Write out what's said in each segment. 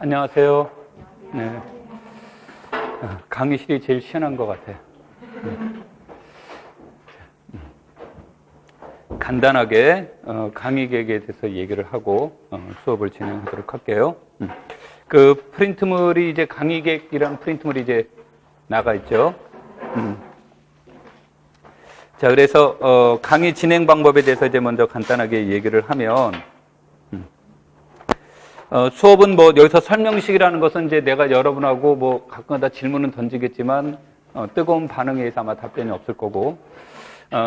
안녕하세요. 네. 강의실이 제일 시원한 것 같아요. 간단하게 강의 계획에 대해서 얘기를 하고 수업을 진행하도록 할게요. 그 프린트물이 이제 강의 계획이랑 프린트물이 이제 나가 있죠. 자, 그래서 강의 진행 방법에 대해서 이제 먼저 간단하게 얘기를 하면 수업은 뭐 여기서 설명식이라는 것은 이제 내가 여러분하고 뭐 가끔가다 질문은 던지겠지만 뜨거운 반응에 의해서 아마 답변이 없을 거고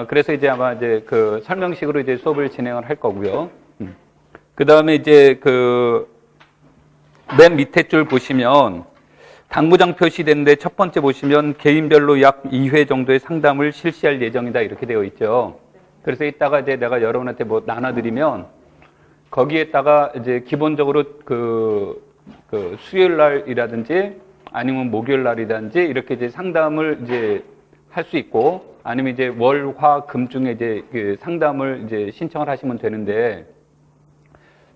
그래서 이제 아마 이제 그 설명식으로 이제 수업을 진행을 할 거고요. 그 다음에 이제 그 맨 밑에 줄 보시면 당부장 표시되는데 첫 번째 보시면 개인별로 약 2회 정도의 상담을 실시할 예정이다 이렇게 되어 있죠. 그래서 이따가 이제 내가 여러분한테 뭐 나눠드리면 거기에다가 이제 기본적으로 그 수요일 날이라든지 아니면 목요일 날이라든지 이렇게 이제 상담을 이제 할 수 있고 아니면 이제 월, 화, 금 중에 이제 그 상담을 이제 신청을 하시면 되는데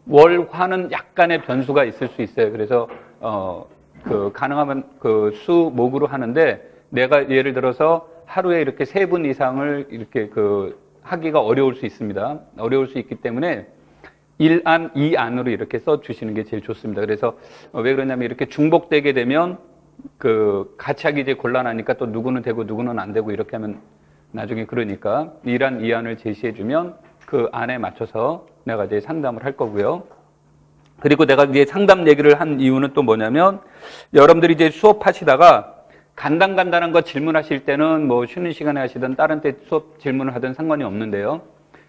월, 화는 약간의 변수가 있을 수 있어요. 그래서 그 가능하면 그 수, 목으로 하는데 내가 예를 들어서 하루에 이렇게 3분 이상을 이렇게 그 하기가 어려울 수 있습니다. 어려울 수 있기 때문에 1안, 2안으로 이렇게 써 주시는 게 제일 좋습니다. 그래서 왜 그러냐면 이렇게 중복되게 되면 그 같이 하기 이제 곤란하니까 또 누구는 되고 누구는 안 되고 이렇게 하면 나중에 그러니까 1안, 2안을 제시해 주면 그 안에 맞춰서 내가 이제 상담을 할 거고요. 그리고 내가 이제 상담 얘기를 한 이유는 또 뭐냐면 여러분들이 이제 수업하시다가 간단한 거 질문하실 때는 뭐 쉬는 시간에 하시든 다른 때 수업 질문을 하든 상관이 없는데요.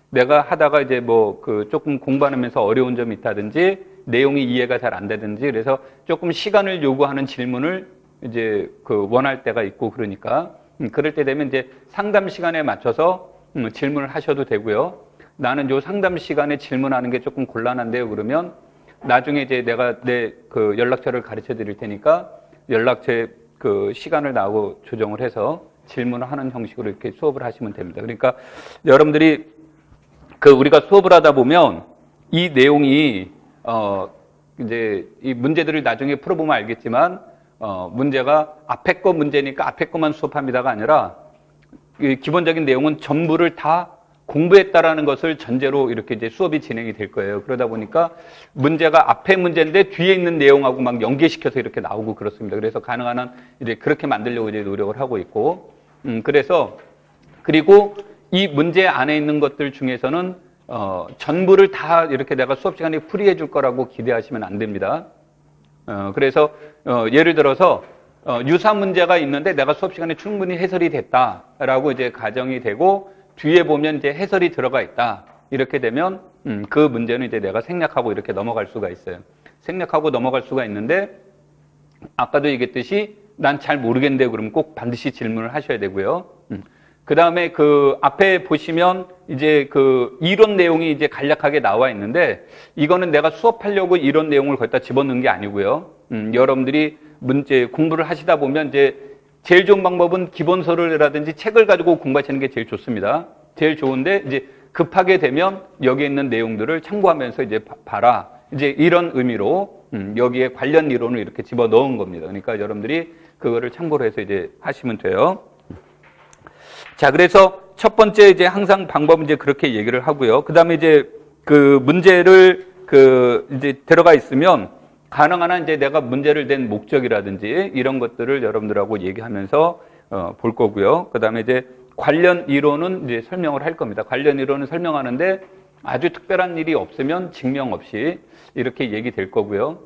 내가 하다가 이제 뭐 그 조금 공부하면서 어려운 점이 있다든지 내용이 이해가 잘 안 되든지 그래서 조금 시간을 요구하는 질문을 이제 그 원할 때가 있고 그러니까 그럴 때 되면 이제 상담 시간에 맞춰서 질문을 하셔도 되고요. 나는 요 상담 시간에 질문하는 게 조금 곤란한데요. 그러면 나중에 이제 내가 내 그 연락처를 가르쳐 드릴 테니까 연락처에 그 시간을 나하고 조정을 해서 질문을 하는 형식으로 이렇게 수업을 하시면 됩니다. 그러니까 여러분들이 그 우리가 수업을 하다 보면 이 내용이 이제 이 문제들을 나중에 풀어보면 알겠지만 문제가 앞에 거 문제니까 앞에 거만 수업합니다가 아니라 기본적인 내용은 전부를 다 공부했다라는 것을 전제로 이렇게 이제 수업이 진행이 될 거예요. 그러다 보니까 문제가 앞에 문제인데 뒤에 있는 내용하고 막 연계시켜서 이렇게 나오고 그렇습니다. 그래서 가능한 한 이제 그렇게 만들려고 이제 노력을 하고 있고 그래서 그리고 이 문제 안에 있는 것들 중에서는 전부를 다 이렇게 내가 수업 시간에 풀이해 줄 거라고 기대하시면 안 됩니다. 그래서 예를 들어서 유사 문제가 있는데 내가 수업 시간에 충분히 해설이 됐다라고 이제 가정이 되고 뒤에 보면 이제 해설이 들어가 있다. 이렇게 되면 그 문제는 이제 내가 생략하고 이렇게 넘어갈 수가 있어요. 생략하고 넘어갈 수가 있는데 아까도 얘기했듯이 난 잘 모르겠는데 그러면 꼭 반드시 질문을 하셔야 되고요. 그 다음에 그 앞에 보시면 이제 그 이론 내용이 이제 간략하게 나와 있는데 이거는 내가 수업하려고 이론 내용을 거기다 집어넣은 게 아니고요. 여러분들이 문제 공부를 하시다 보면 이제 제일 좋은 방법은 기본서를라든지 책을 가지고 공부하시는 게 제일 좋습니다. 제일 좋은데 이제 급하게 되면 여기에 있는 내용들을 참고하면서 이제 봐라. 이제 이런 의미로 여기에 관련 이론을 이렇게 집어넣은 겁니다. 그러니까 여러분들이 그거를 참고로 해서 이제 하시면 돼요. 자, 그래서 첫 번째 이제 항상 방법은 이제 그렇게 얘기를 하고요. 그 다음에 이제 그 문제를 이제 들어가 있으면 가능한 한 이제 내가 문제를 낸 목적이라든지 이런 것들을 여러분들하고 얘기하면서 볼 거고요. 그 다음에 이제 관련 이론은 이제 설명을 할 겁니다. 관련 이론은 설명하는데 아주 특별한 일이 없으면 증명 없이 이렇게 얘기될 거고요.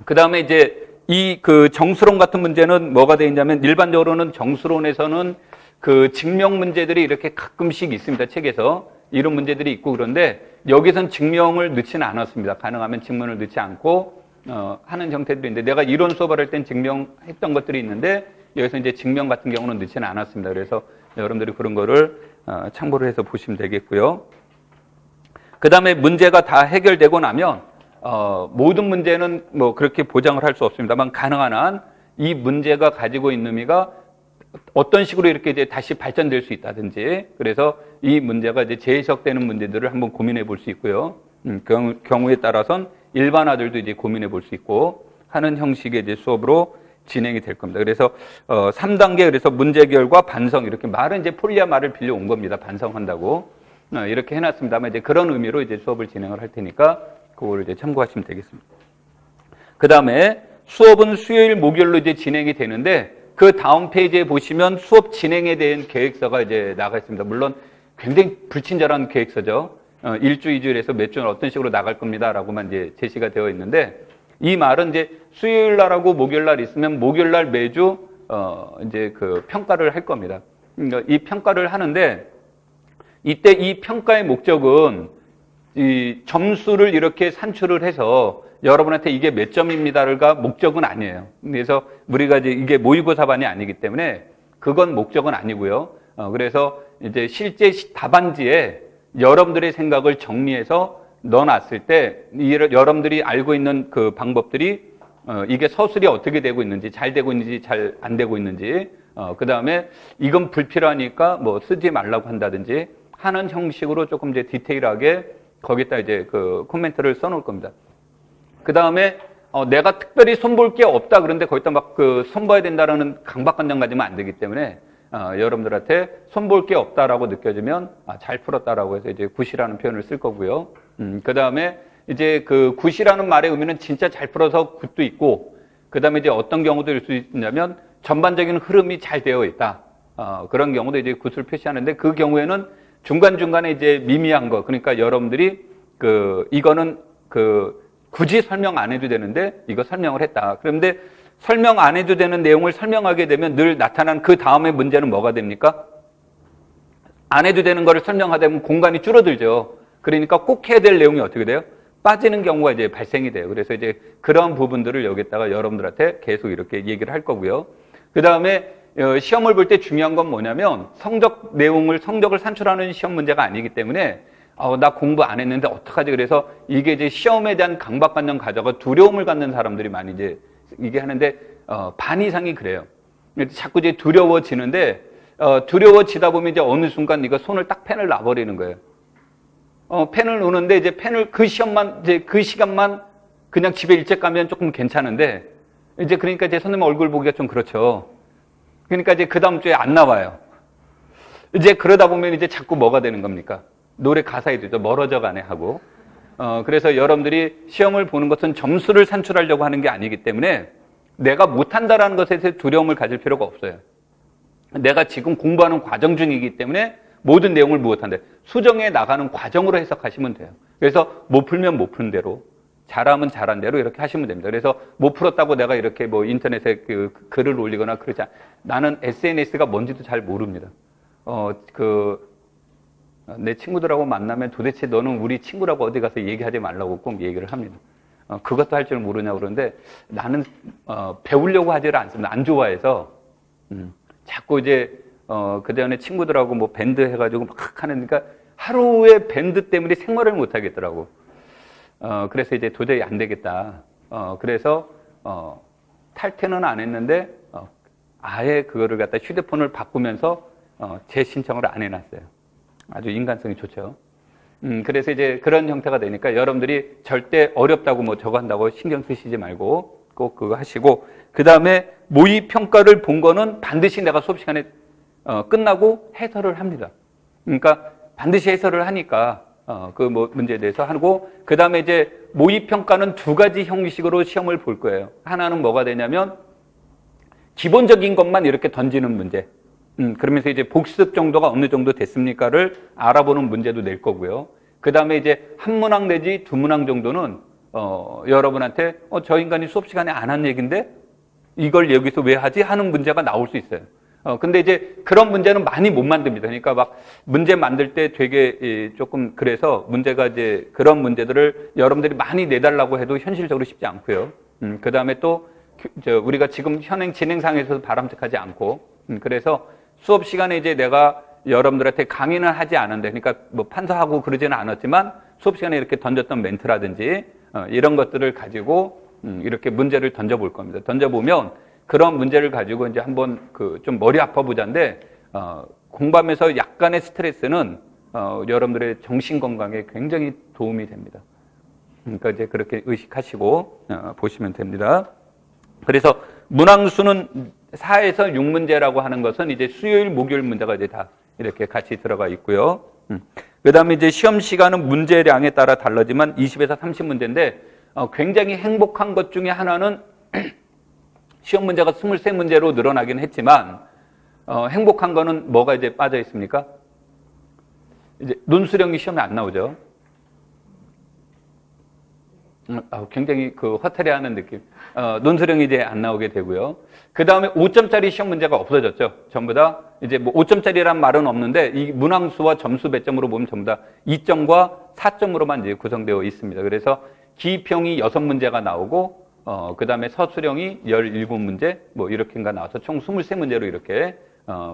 그 다음에 이제 이 그 정수론 같은 문제는 뭐가 되어 있냐면 일반적으로는 정수론에서는 그 증명 문제들이 이렇게 가끔씩 있습니다. 책에서 이런 문제들이 있고 그런데 여기선 증명을 넣지는 않았습니다. 가능하면 증명을 넣지 않고 하는 형태들이 있는데 내가 이론 수업을 할 땐 증명했던 것들이 있는데 여기서 이제 증명 같은 경우는 넣지는 않았습니다. 그래서 여러분들이 그런 거를 참고를 해서 보시면 되겠고요. 그 다음에 문제가 다 해결되고 나면 모든 문제는 뭐 그렇게 보장을 할 수 없습니다만 가능한 한 이 문제가 가지고 있는 의미가 어떤 식으로 이렇게 이제 다시 발전될 수 있다든지 그래서 이 문제가 이제 재해석되는 문제들을 한번 고민해 볼 수 있고요. 경우에 따라선 일반화들도 이제 고민해 볼 수 있고 하는 형식의 이제 수업으로 진행이 될 겁니다. 그래서 3단계 그래서 문제 해결과 반성 이렇게 말은 이제 폴리아 말을 빌려 온 겁니다. 반성한다고 이렇게 해놨습니다만 이제 그런 의미로 이제 수업을 진행을 할 테니까 그거를 이제 참고하시면 되겠습니다. 그 다음에 수업은 수요일, 목요일로 이제 진행이 되는데 그 다음 페이지에 보시면 수업 진행에 대한 계획서가 이제 나가 있습니다. 물론 굉장히 불친절한 계획서죠. 1주, 2주일에서 몇 주는 어떤 식으로 나갈 겁니다라고만 이제 제시가 되어 있는데 이 말은 이제 수요일 날하고 목요일 날 있으면 목요일 날 매주 이제 그 평가를 할 겁니다. 그러니까 이 평가를 하는데 이때 이 평가의 목적은 이 점수를 이렇게 산출을 해서 여러분한테 이게 몇 점입니다가 목적은 아니에요. 그래서 우리가 이제 이게 모의고사반이 아니기 때문에 그건 목적은 아니고요. 그래서 이제 실제 답안지에 여러분들의 생각을 정리해서 넣어놨을 때 여러분들이 알고 있는 그 방법들이 이게 서술이 어떻게 되고 있는지 잘 되고 있는지 잘 안 되고 있는지 그 다음에 이건 불필요하니까 뭐 쓰지 말라고 한다든지 하는 형식으로 조금 이제 디테일하게 거기다 이제 그 코멘트를 써놓을 겁니다. 그 다음에 내가 특별히 손볼 게 없다 그런데 거기다 막 그 손봐야 된다라는 강박관념 가지면 안 되기 때문에 여러분들한테 손볼 게 없다라고 느껴지면 잘 풀었다라고 해서 이제 굿이라는 표현을 쓸 거고요. 그 다음에 이제 그 굿이라는 말의 의미는 진짜 잘 풀어서 굿도 있고, 그 다음에 이제 어떤 경우도 있을 수 있냐면 전반적인 흐름이 잘 되어 있다. 그런 경우도 이제 굿을 표시하는데 그 경우에는 중간중간에 이제 미미한 거, 그러니까 여러분들이 이거는 굳이 설명 안 해도 되는데 이거 설명을 했다. 그런데 설명 안 해도 되는 내용을 설명하게 되면 늘 나타난 그 다음에 문제는 뭐가 됩니까? 안 해도 되는 거를 설명하다 보면 공간이 줄어들죠. 그러니까 꼭 해야 될 내용이 어떻게 돼요? 빠지는 경우가 이제 발생이 돼요. 그래서 이제 그런 부분들을 여기다가 여러분들한테 계속 이렇게 얘기를 할 거고요. 그 다음에 시험을 볼 때 중요한 건 뭐냐면 성적을 산출하는 시험 문제가 아니기 때문에 나 공부 안 했는데 어떡하지? 그래서 이게 이제 시험에 대한 강박관념 가져가 두려움을 갖는 사람들이 많이 이제 이게 하는데 반 이상이 그래요. 자꾸 이제 두려워지는데 두려워지다 보면 이제 어느 순간 이거 손을 딱 펜을 놔버리는 거예요. 펜을 놓는데 이제 펜을 그 시험만 이제 그 시간만 그냥 집에 일찍 가면 조금 괜찮은데 이제 그러니까 이제 선생님 얼굴 보기가 좀 그렇죠. 그러니까 이제 그 다음 주에 안 나와요. 이제 그러다 보면 이제 자꾸 뭐가 되는 겁니까? 노래 가사에 되죠. 멀어져 가네 하고. 그래서 여러분들이 시험을 보는 것은 점수를 산출하려고 하는 게 아니기 때문에 내가 못한다라는 것에 대해서 두려움을 가질 필요가 없어요. 내가 지금 공부하는 과정 중이기 때문에 모든 내용을 못한다. 수정해 나가는 과정으로 해석하시면 돼요. 그래서 못 풀면 못 푸는 대로, 잘하면 잘한 대로 이렇게 하시면 됩니다. 그래서 못 풀었다고 내가 이렇게 뭐 인터넷에 글을 올리거나 그러지 나는 SNS가 뭔지도 잘 모릅니다. 내 친구들하고 만나면 도대체 너는 우리 친구라고 어디 가서 얘기하지 말라고 꼭 얘기를 합니다. 그것도 할 줄 모르냐고 그러는데 나는 배우려고 하지를 않습니다. 안 좋아해서 자꾸 이제 그 전에 친구들하고 뭐 밴드 해가지고 막 하니까 하루에 밴드 때문에 생활을 못 하겠더라고. 그래서 이제 도저히 안 되겠다. 그래서 탈퇴는 안 했는데 아예 그거를 갖다 휴대폰을 바꾸면서 재신청을 안 해놨어요. 아주 인간성이 좋죠. 그래서 이제 그런 형태가 되니까 여러분들이 절대 어렵다고 뭐 저거 한다고 신경 쓰시지 말고 꼭 그거 하시고, 그 다음에 모의 평가를 본 거는 반드시 내가 수업 시간에 끝나고 해설을 합니다. 그러니까 반드시 해설을 하니까 그 뭐 문제에 대해서 하고, 그 다음에 이제 모의 평가는 두 가지 형식으로 시험을 볼 거예요. 하나는 뭐가 되냐면 기본적인 것만 이렇게 던지는 문제. 그러면서 이제 복습 정도가 어느 정도 됐습니까를 알아보는 문제도 낼 거고요. 그 다음에 이제 한 문항 내지 두 문항 정도는 여러분한테 저 인간이 수업 시간에 안 한 얘기인데 이걸 여기서 왜 하지? 하는 문제가 나올 수 있어요. 근데 이제 그런 문제는 많이 못 만듭니다. 그러니까 막 문제 만들 때 되게 조금 그래서 문제가 이제 그런 문제들을 여러분들이 많이 내달라고 해도 현실적으로 쉽지 않고요. 그 다음에 또 우리가 지금 현행 진행상에서도 바람직하지 않고, 그래서 수업 시간에 이제 내가 여러분들한테 강의는 하지 않은데, 그러니까 뭐 판사하고 그러지는 않았지만 수업 시간에 이렇게 던졌던 멘트라든지 이런 것들을 가지고 이렇게 문제를 던져볼 겁니다. 던져보면 그런 문제를 가지고 이제 한번 좀 머리 아파 보자인데, 공부하면서 약간의 스트레스는 여러분들의 정신 건강에 굉장히 도움이 됩니다. 그러니까 이제 그렇게 의식하시고 보시면 됩니다. 그래서 문항수는 4에서 6문제라고 하는 것은 이제 수요일, 목요일 문제가 이제 다 이렇게 같이 들어가 있고요. 그 다음에 이제 시험 시간은 문제량에 따라 다르지만 20에서 30문제인데 굉장히 행복한 것 중에 하나는 시험 문제가 23문제로 늘어나긴 했지만 행복한 거는 뭐가 이제 빠져 있습니까? 이제 논술형이 시험에 안 나오죠. 굉장히 그 허탈해하는 느낌. 논술형이 이제 안 나오게 되고요. 그 다음에 5점짜리 시험 문제가 없어졌죠. 전부 다 이제 뭐 5점짜리란 말은 없는데 이 문항수와 점수 배점으로 보면 전부 다 2점과 4점으로만 이제 구성되어 있습니다. 그래서 기평이 6문제가 나오고 그 다음에 서술형이 17문제 뭐 이렇게인가 나와서 총 23문제로 이렇게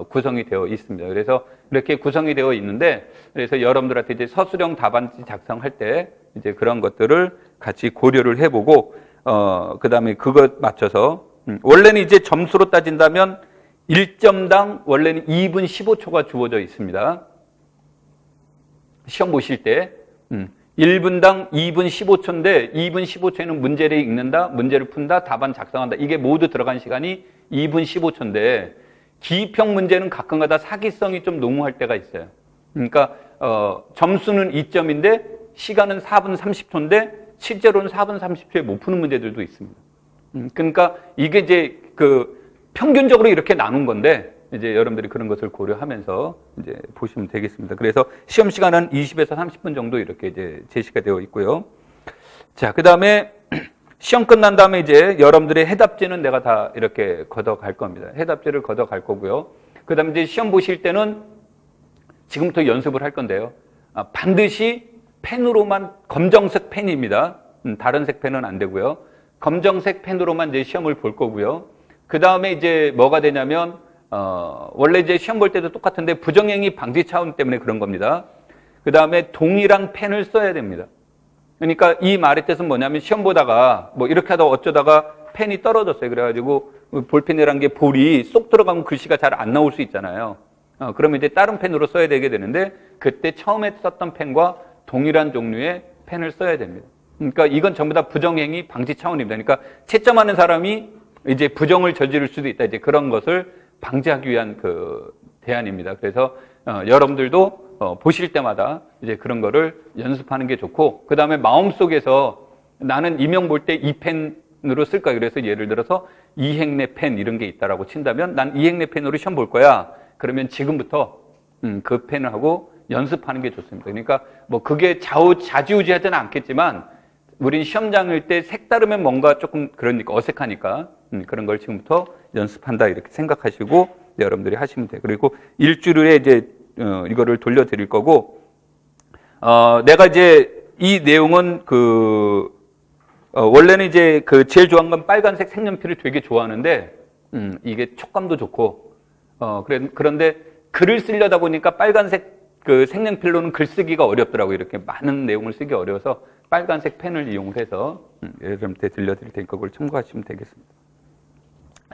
구성이 되어 있습니다. 그래서 이렇게 구성이 되어 있는데 그래서 여러분들한테 이제 서술형 답안지 작성할 때 이제 그런 것들을 같이 고려를 해보고 그 다음에 그것 맞춰서 원래는 이제 점수로 따진다면 1점당 원래는 2분 15초가 주어져 있습니다. 시험 보실 때 1분당 2분 15초인데 2분 15초에는 문제를 읽는다, 문제를 푼다, 답안 작성한다. 이게 모두 들어간 시간이 2분 15초인데 기평 문제는 가끔가다 사기성이 좀 농후할 때가 있어요. 그러니까 점수는 2점인데 시간은 4분 30초인데 실제로는 4분 30초에 못 푸는 문제들도 있습니다. 그러니까 이게 이제 그 평균적으로 이렇게 나눈 건데 이제 여러분들이 그런 것을 고려하면서 이제 보시면 되겠습니다. 그래서 시험 시간은 20에서 30분 정도 이렇게 이제 제시가 되어 있고요. 자, 그 다음에 시험 끝난 다음에 이제 여러분들의 해답지는 내가 다 이렇게 걷어갈 겁니다. 해답지를 걷어갈 거고요. 그 다음에 이제 시험 보실 때는 지금부터 연습을 할 건데요. 반드시 펜으로만, 검정색 펜입니다. 다른 색 펜은 안 되고요. 검정색 펜으로만 이제 시험을 볼 거고요. 그 다음에 이제 뭐가 되냐면, 원래 이제 시험 볼 때도 똑같은데 부정행위 방지 차원 때문에 그런 겁니다. 그 다음에 동일한 펜을 써야 됩니다. 그러니까 이 말의 뜻은 뭐냐면 시험 보다가 뭐 이렇게 하다가 어쩌다가 펜이 떨어졌어요. 그래가지고 볼펜이라는 게 볼이 쏙 들어가면 글씨가 잘 안 나올 수 있잖아요. 그러면 이제 다른 펜으로 써야 되게 되는데 그때 처음에 썼던 펜과 동일한 종류의 펜을 써야 됩니다. 그러니까 이건 전부 다 부정행위 방지 차원입니다. 그러니까 채점하는 사람이 이제 부정을 저지를 수도 있다. 이제 그런 것을 방지하기 위한 그 대안입니다. 그래서 여러분들도 보실 때마다 이제 그런 거를 연습하는 게 좋고, 그 다음에 마음속에서 나는 이명 볼 때 이 펜으로 쓸까? 그래서 예를 들어서 이행내 펜 이런 게 있다라고 친다면 난 이행내 펜으로 시험 볼 거야. 그러면 지금부터 그 펜을 하고 연습하는 게 좋습니다. 그러니까 뭐 그게 좌지우지하지는 않겠지만 우린 시험장일 때 색다르면 뭔가 조금 그러니까 어색하니까 그런 걸 지금부터 연습한다 이렇게 생각하시고 여러분들이 하시면 돼요. 그리고 일주일에 이제 이거를 돌려드릴 거고, 내가 이제 이 내용은 원래는 이제 제일 좋아하는 건 빨간색 색연필을 되게 좋아하는데, 이게 촉감도 좋고, 그런데 글을 쓰려다 보니까 빨간색 색연필로는 글 쓰기가 어렵더라고요. 이렇게 많은 내용을 쓰기 어려워서 빨간색 펜을 이용해서 여러분한테 들려드릴 테니까 그걸 참고하시면 되겠습니다.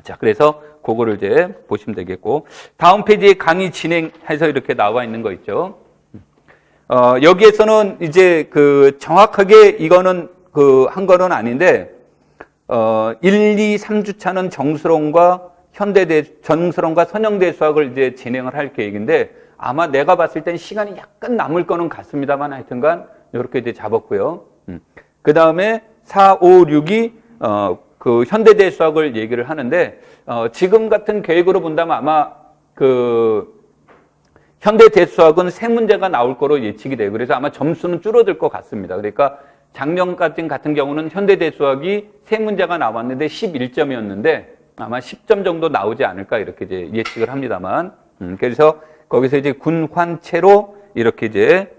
자, 그래서 그거를 이제 보시면 되겠고, 다음 페이지에 강의 진행해서 이렇게 나와 있는 거 있죠. 여기에서는 이제 정확하게 이거는 한 거는 아닌데, 1, 2, 3주차는 정수론과 정수론과 선형대 수학을 이제 진행을 할 계획인데, 아마 내가 봤을 땐 시간이 약간 남을 거는 같습니다만 하여튼간 이렇게 이제 잡았고요. 그 다음에 4, 5, 6이 현대대 수학을 얘기를 하는데, 지금 같은 계획으로 본다면 아마 현대대 수학은 3문제가 나올 거로 예측이 돼요. 그래서 아마 점수는 줄어들 것 같습니다. 그러니까 작년 같은 경우는 현대대 수학이 3문제가 나왔는데 11점이었는데 아마 10점 정도 나오지 않을까 이렇게 이제 예측을 합니다만, 그래서 거기서 이제 군환체로 이렇게 이제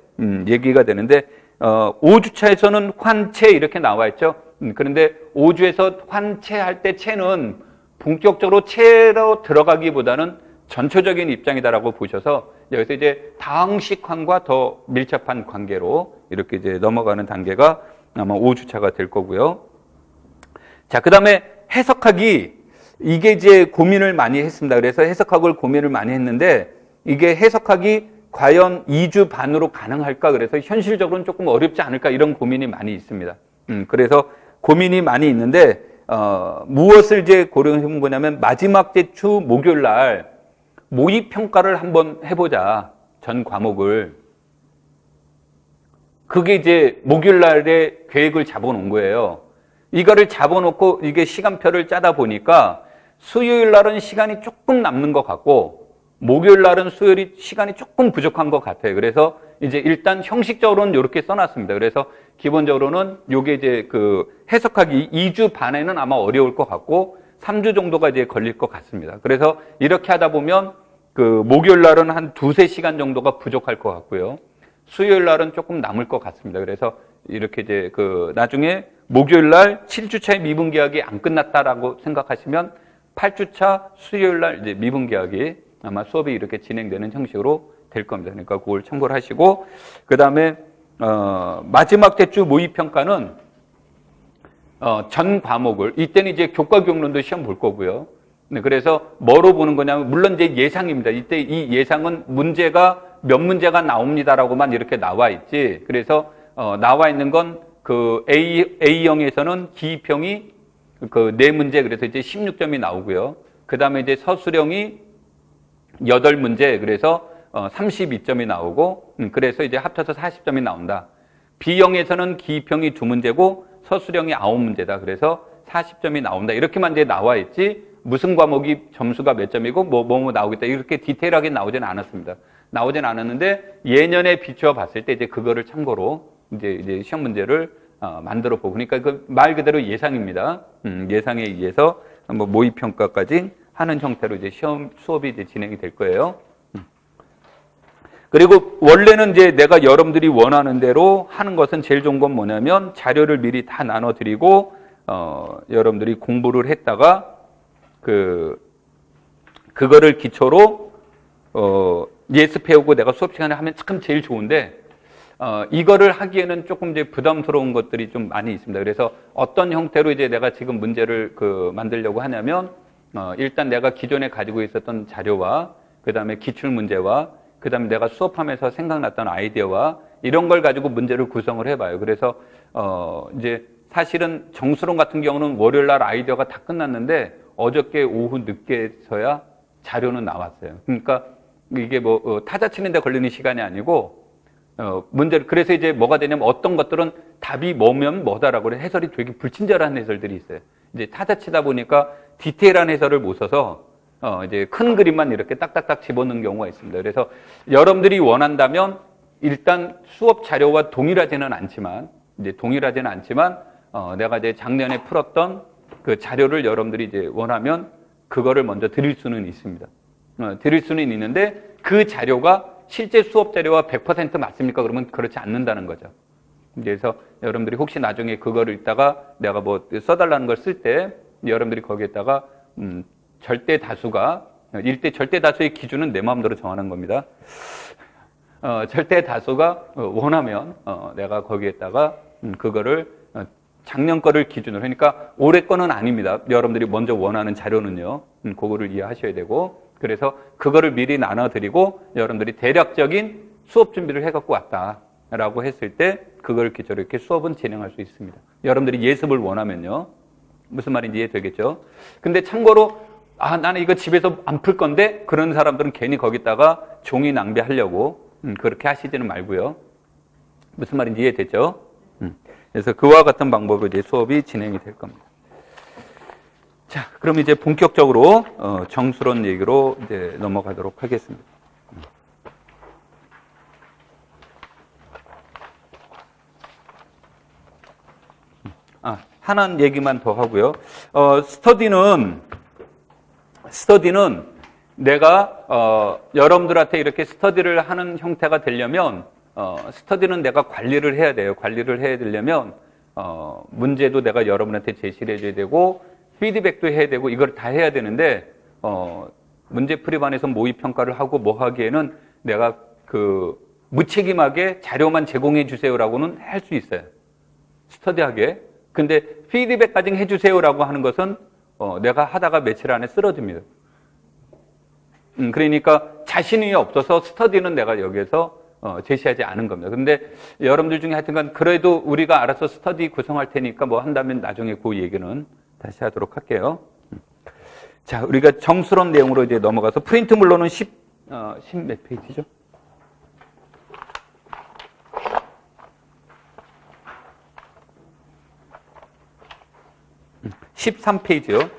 얘기가 되는데, 5주차에서는 환체 이렇게 나와 있죠. 그런데 5주에서 환체할 때 체는 본격적으로 체로 들어가기보다는 전초적인 입장이다라고 보셔서 여기서 이제 다항식환과 더 밀접한 관계로 이렇게 이제 넘어가는 단계가 아마 5주차가 될 거고요. 자, 그 다음에 해석하기, 이게 이제 고민을 많이 했습니다. 그래서 해석학을 고민을 많이 했는데, 이게 해석하기 과연 2주 반으로 가능할까? 그래서 현실적으로는 조금 어렵지 않을까? 이런 고민이 많이 있습니다. 그래서 고민이 많이 있는데, 무엇을 이제 고려해 보냐면, 마지막 주 목요일 날 모의평가를 한번 해보자. 전 과목을. 그게 이제 목요일 날에 계획을 잡아놓은 거예요. 이거를 잡아놓고 이게 시간표를 짜다 보니까 수요일 날은 시간이 조금 남는 것 같고 목요일 날은 수요일이 시간이 조금 부족한 것 같아요. 그래서 이제 일단 형식적으로는 이렇게 써놨습니다. 그래서 기본적으로는 요게 이제 그 해석하기 2주 반에는 아마 어려울 것 같고 3주 정도가 이제 걸릴 것 같습니다. 그래서 이렇게 하다 보면 그 목요일 날은 한 2-3시간 정도가 부족할 것 같고요. 수요일 날은 조금 남을 것 같습니다. 그래서 이렇게 이제 그 나중에 목요일 날 7주차의 미분 계약이 안 끝났다라고 생각하시면 8주차 수요일 날 이제 미분 계약이 아마 수업이 이렇게 진행되는 형식으로 될 겁니다. 그러니까 그걸 참고를 하시고, 그 다음에 마지막 주 모의평가는 전 과목을, 이때는 이제 교과 경론도 시험 볼 거고요. 네, 그래서 뭐로 보는 거냐면, 물론 이제 예상입니다. 이때 이 예상은 문제가 몇 문제가 나옵니다라고만 이렇게 나와 있지. 그래서 나와 있는 건 그 A형에서는 기입형이 그 4문제, 그래서 이제 16점이 나오고요. 그 다음에 이제 서술형이 8문제, 그래서 32점이 나오고, 그래서 이제 합쳐서 40점이 나온다. B형에서는 기입형이 2문제고 서술형이 9문제다. 그래서 40점이 나온다. 이렇게만 이제 나와 있지, 무슨 과목이 점수가 몇 점이고 뭐 나오겠다. 이렇게 디테일하게 나오지는 않았습니다. 나오진 않았는데 예년에 비추어 봤을 때 이제 그거를 참고로 이제 시험 문제를 만들어 보고, 그러니까 그 말 그대로 예상입니다. 예상에 의해서 뭐 모의 평가까지 하는 형태로 이제 수업이 이제 진행이 될 거예요. 그리고 원래는 이제 내가 여러분들이 원하는 대로 하는 것은 제일 좋은 건 뭐냐면 자료를 미리 다 나눠 드리고 여러분들이 공부를 했다가 그거를 기초로 예습해오고 내가 수업 시간에 하면 참 제일 좋은데, 이거를 하기에는 조금 이제 부담스러운 것들이 좀 많이 있습니다. 그래서 어떤 형태로 이제 내가 지금 문제를 만들려고 하냐면, 일단 내가 기존에 가지고 있었던 자료와, 그 다음에 기출문제와, 그 다음에 내가 수업하면서 생각났던 아이디어와, 이런 걸 가지고 문제를 구성을 해봐요. 그래서, 이제 사실은 정수론 같은 경우는 월요일 날 아이디어가 다 끝났는데, 어저께 오후 늦게서야 자료는 나왔어요. 그러니까 이게 뭐 타자 치는데 걸리는 시간이 아니고 문제를, 그래서 이제 뭐가 되냐면 어떤 것들은 답이 뭐면 뭐다라고 해설이 되게 불친절한 해설들이 있어요. 이제 타자 치다 보니까 디테일한 해설을 못 써서 이제 큰 그림만 이렇게 딱딱딱 집어넣는 경우가 있습니다. 그래서 여러분들이 원한다면 일단 수업 자료와 동일하지는 않지만 내가 이제 작년에 풀었던 그 자료를 여러분들이 이제 원하면 그거를 먼저 드릴 수는 있습니다. 드릴 수는 있는데 그 자료가 실제 수업 자료와 100% 맞습니까? 그러면 그렇지 않는다는 거죠. 그래서 여러분들이 혹시 나중에 그거를 읽다가 내가 뭐 써달라는 걸 쓸 때 여러분들이 거기에다가 절대 다수가, 일대 절대 다수의 기준은 내 마음대로 정하는 겁니다. 절대 다수가 원하면 내가 거기에다가 그거를 작년 거를 기준으로, 그러니까 올해 거는 아닙니다. 여러분들이 먼저 원하는 자료는요. 그거를 이해하셔야 되고, 그래서 그거를 미리 나눠드리고 여러분들이 대략적인 수업 준비를 해갖고 왔다라고 했을 때 그걸 기초로 이렇게 수업은 진행할 수 있습니다. 여러분들이 예습을 원하면요. 무슨 말인지 이해되겠죠? 근데 참고로 나는 이거 집에서 안 풀 건데, 그런 사람들은 괜히 거기다가 종이 낭비하려고 그렇게 하시지는 말고요. 무슨 말인지 이해됐죠? 그래서 그와 같은 방법으로 이제 수업이 진행이 될 겁니다. 자, 그럼 이제 본격적으로 정수론 얘기로 이제 넘어가도록 하겠습니다. 하나 얘기만 더 하고요. 스터디는 내가 여러분들한테 이렇게 스터디를 하는 형태가 되려면 스터디는 내가 관리를 해야 돼요. 관리를 해야 되려면 문제도 내가 여러분한테 제시를 해줘야 되고 피드백도 해야 되고 이걸 다 해야 되는데 문제풀이반에서 모의평가를 하고 뭐 하기에는 내가 무책임하게 자료만 제공해 주세요라고는 할 수 있어요. 스터디하게. 근데 피드백까지 해주세요라고 하는 것은 내가 하다가 며칠 안에 쓰러집니다. 그러니까 자신이 없어서 스터디는 내가 여기에서 제시하지 않은 겁니다. 그런데 여러분들 중에 하여튼간 그래도 우리가 알아서 스터디 구성할 테니까 뭐 한다면 나중에 그 얘기는 다시 하도록 할게요. 자, 우리가 정수론 내용으로 이제 넘어가서 프린트 물론은 10 몇 페이지죠? 13페이지요.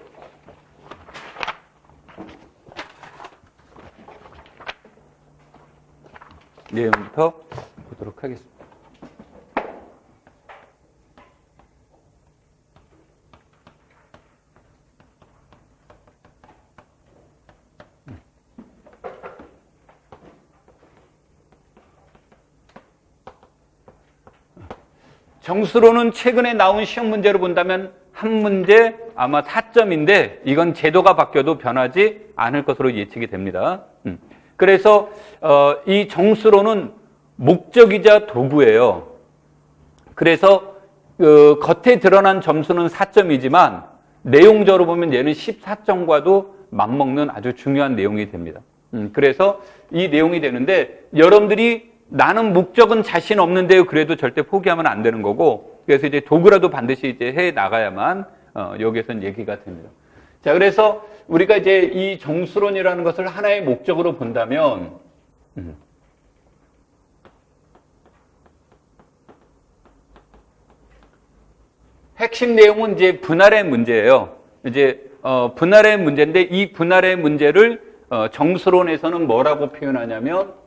내용부터 보도록 하겠습니다. 정수로는 최근에 나온 시험 문제로 본다면 한 문제 아마 4점인데 이건 제도가 바뀌어도 변하지 않을 것으로 예측이 됩니다. 그래서 이 정수로는 목적이자 도구예요. 그래서 겉에 드러난 점수는 4점이지만 내용적으로 보면 얘는 14점과도 맞먹는 아주 중요한 내용이 됩니다. 그래서 이 내용이 되는데 여러분들이 나는 목적은 자신 없는데요. 그래도 절대 포기하면 안 되는 거고 그래서 이제 도구라도 반드시 이제 해 나가야만 여기에선 얘기가 됩니다. 자, 그래서 우리가 이제 이 정수론이라는 것을 하나의 목적으로 본다면 핵심 내용은 이제 분할의 문제예요. 이제 분할의 문제인데 이 분할의 문제를 정수론에서는 뭐라고 표현하냐면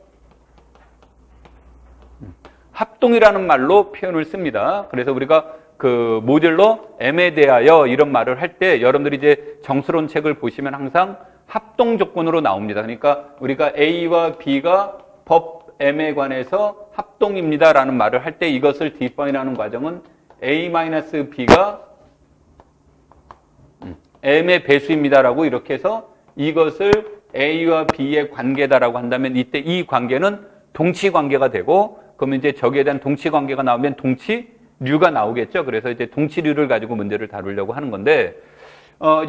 합동이라는 말로 표현을 씁니다. 그래서 우리가 그 모듈러 M에 대하여 이런 말을 할 때 여러분들이 이제 정수론 책을 보시면 항상 합동 조건으로 나옵니다. 그러니까 우리가 A와 B가 법 M에 관해서 합동입니다라는 말을 할 때 이것을 디파인하는 과정은 A-B가 M의 배수입니다라고 이렇게 해서 이것을 A와 B의 관계다라고 한다면 이때 이 관계는 동치 관계가 되고 그러면 이제 저기에 대한 동치 관계가 나오면 동치류가 나오겠죠. 그래서 이제 동치류를 가지고 문제를 다루려고 하는 건데,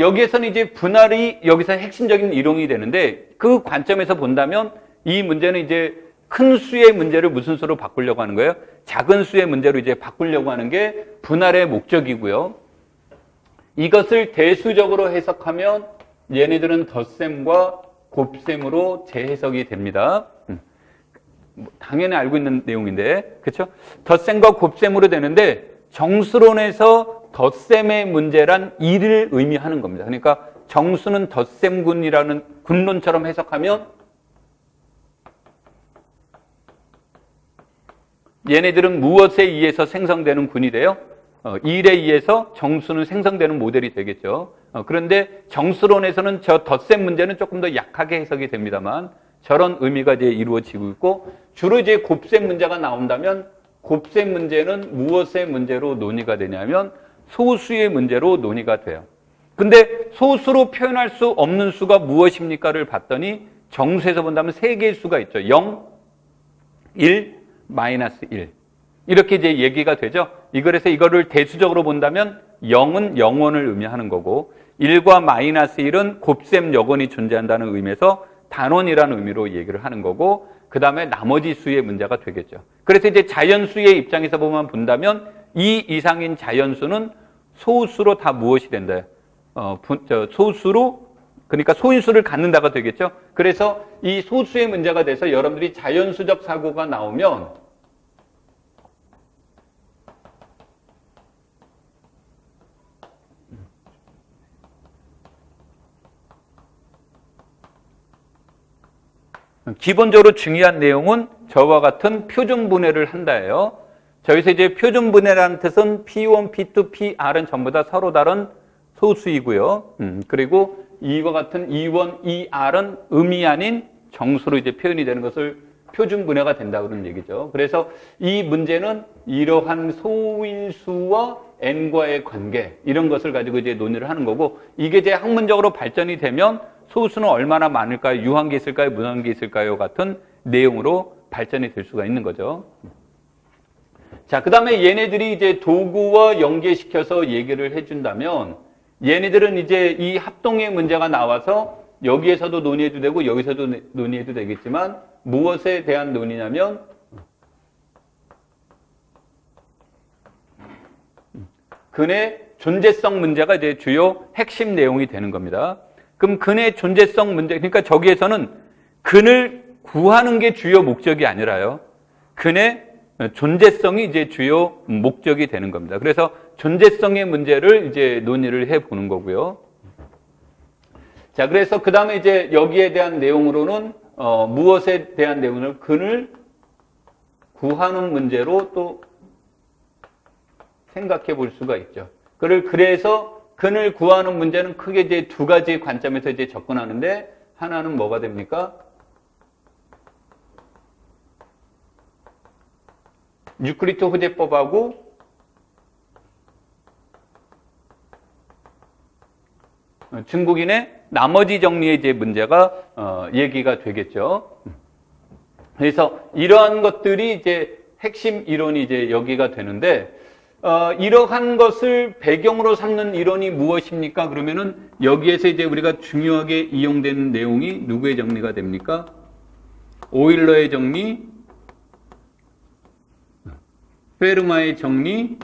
여기에서는 이제 분할이 여기서 핵심적인 이론이 되는데, 그 관점에서 본다면 이 문제는 이제 큰 수의 문제를 무슨 수로 바꾸려고 하는 거예요? 작은 수의 문제로 이제 바꾸려고 하는 게 분할의 목적이고요. 이것을 대수적으로 해석하면 얘네들은 덧셈과 곱셈으로 재해석이 됩니다. 당연히 알고 있는 내용인데, 그렇죠? 덧셈과 곱셈으로 되는데 정수론에서 덧셈의 문제란 2를 의미하는 겁니다. 그러니까 정수는 덧셈군이라는 군론처럼 해석하면 얘네들은 무엇에 의해서 생성되는 군이 돼요? 1에 의해서 정수는 생성되는 모델이 되겠죠. 그런데 정수론에서는 저 덧셈 문제는 조금 더 약하게 해석이 됩니다만 저런 의미가 이제 이루어지고 있고 주로 이제 곱셈 문제가 나온다면 곱셈 문제는 무엇의 문제로 논의가 되냐면 소수의 문제로 논의가 돼요. 근데 소수로 표현할 수 없는 수가 무엇입니까를 봤더니 정수에서 본다면 3개의 수가 있죠. 0, 1, 마이너스 1. 이렇게 이제 얘기가 되죠. 그래서 이거를 대수적으로 본다면 0은 영원을 의미하는 거고 1과 마이너스 1은 곱셈 여건이 존재한다는 의미에서 단원이라는 의미로 얘기를 하는 거고 그 다음에 나머지 수의 문제가 되겠죠. 그래서 이제 자연수의 입장에서 본다면 이 이상인 자연수는 소수로 다 무엇이 된다? 소수로 그러니까 소인수를 갖는다가 되겠죠. 그래서 이 소수의 문제가 돼서 여러분들이 자연수적 사고가 나오면 기본적으로 중요한 내용은 저와 같은 표준 분해를 한다예요. 저기서 이제 표준 분해라는 뜻은 P1, P2, Pr은 전부 다 서로 다른 소수이고요. 그리고 이와 같은 E1, ER은 음이 아닌 정수로 이제 표현이 되는 것을 표준 분해가 된다 그런 얘기죠. 그래서 이 문제는 이러한 소인수와 n과의 관계 이런 것을 가지고 이제 논의를 하는 거고 이게 이제 학문적으로 발전이 되면 소수는 얼마나 많을까요? 유한계 있을까요? 무한계 있을까요? 같은 내용으로 발전이 될 수가 있는 거죠. 자, 그 다음에 얘네들이 이제 도구와 연계시켜서 얘기를 해준다면 얘네들은 이제 이 합동의 문제가 나와서 여기에서도 논의해도 되고 여기서도 논의해도 되겠지만 무엇에 대한 논의냐면 근의 존재성 문제가 이제 주요 핵심 내용이 되는 겁니다. 그럼 근의 존재성 문제, 그러니까 저기에서는 근을 구하는 게 주요 목적이 아니라요. 근의 존재성이 이제 주요 목적이 되는 겁니다. 그래서 존재성의 문제를 이제 논의를 해 보는 거고요. 자, 그래서 그 다음에 이제 여기에 대한 내용으로는, 무엇에 대한 내용을 근을 구하는 문제로 또 생각해 볼 수가 있죠. 그래서 근을 구하는 문제는 크게 이제 두 가지 관점에서 이제 접근하는데, 하나는 뭐가 됩니까? 유클리드 호재법하고 중국인의 나머지 정리의 이제 문제가 얘기가 되겠죠. 그래서 이러한 것들이 이제 핵심 이론이 이제 여기가 되는데, 이러한 것을 배경으로 삼는 이론이 무엇입니까? 그러면은 여기에서 이제 우리가 중요하게 이용되는 내용이 누구의 정리가 됩니까? 오일러의 정리, 페르마의 정리,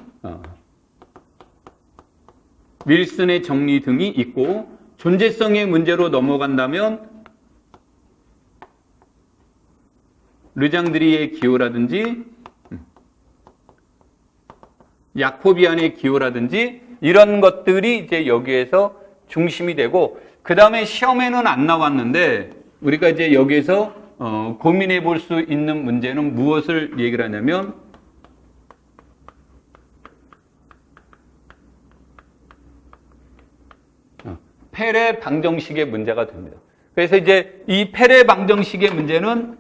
윌슨의 정리 등이 있고, 존재성의 문제로 넘어간다면 르장드리의 기호라든지 야코비안의 기호라든지 이런 것들이 이제 여기에서 중심이 되고, 그 다음에 시험에는 안 나왔는데 우리가 이제 여기에서 고민해 볼 수 있는 문제는 무엇을 얘기를 하냐면, 페레 방정식의 문제가 됩니다. 그래서 이제 이 페레 방정식의 문제는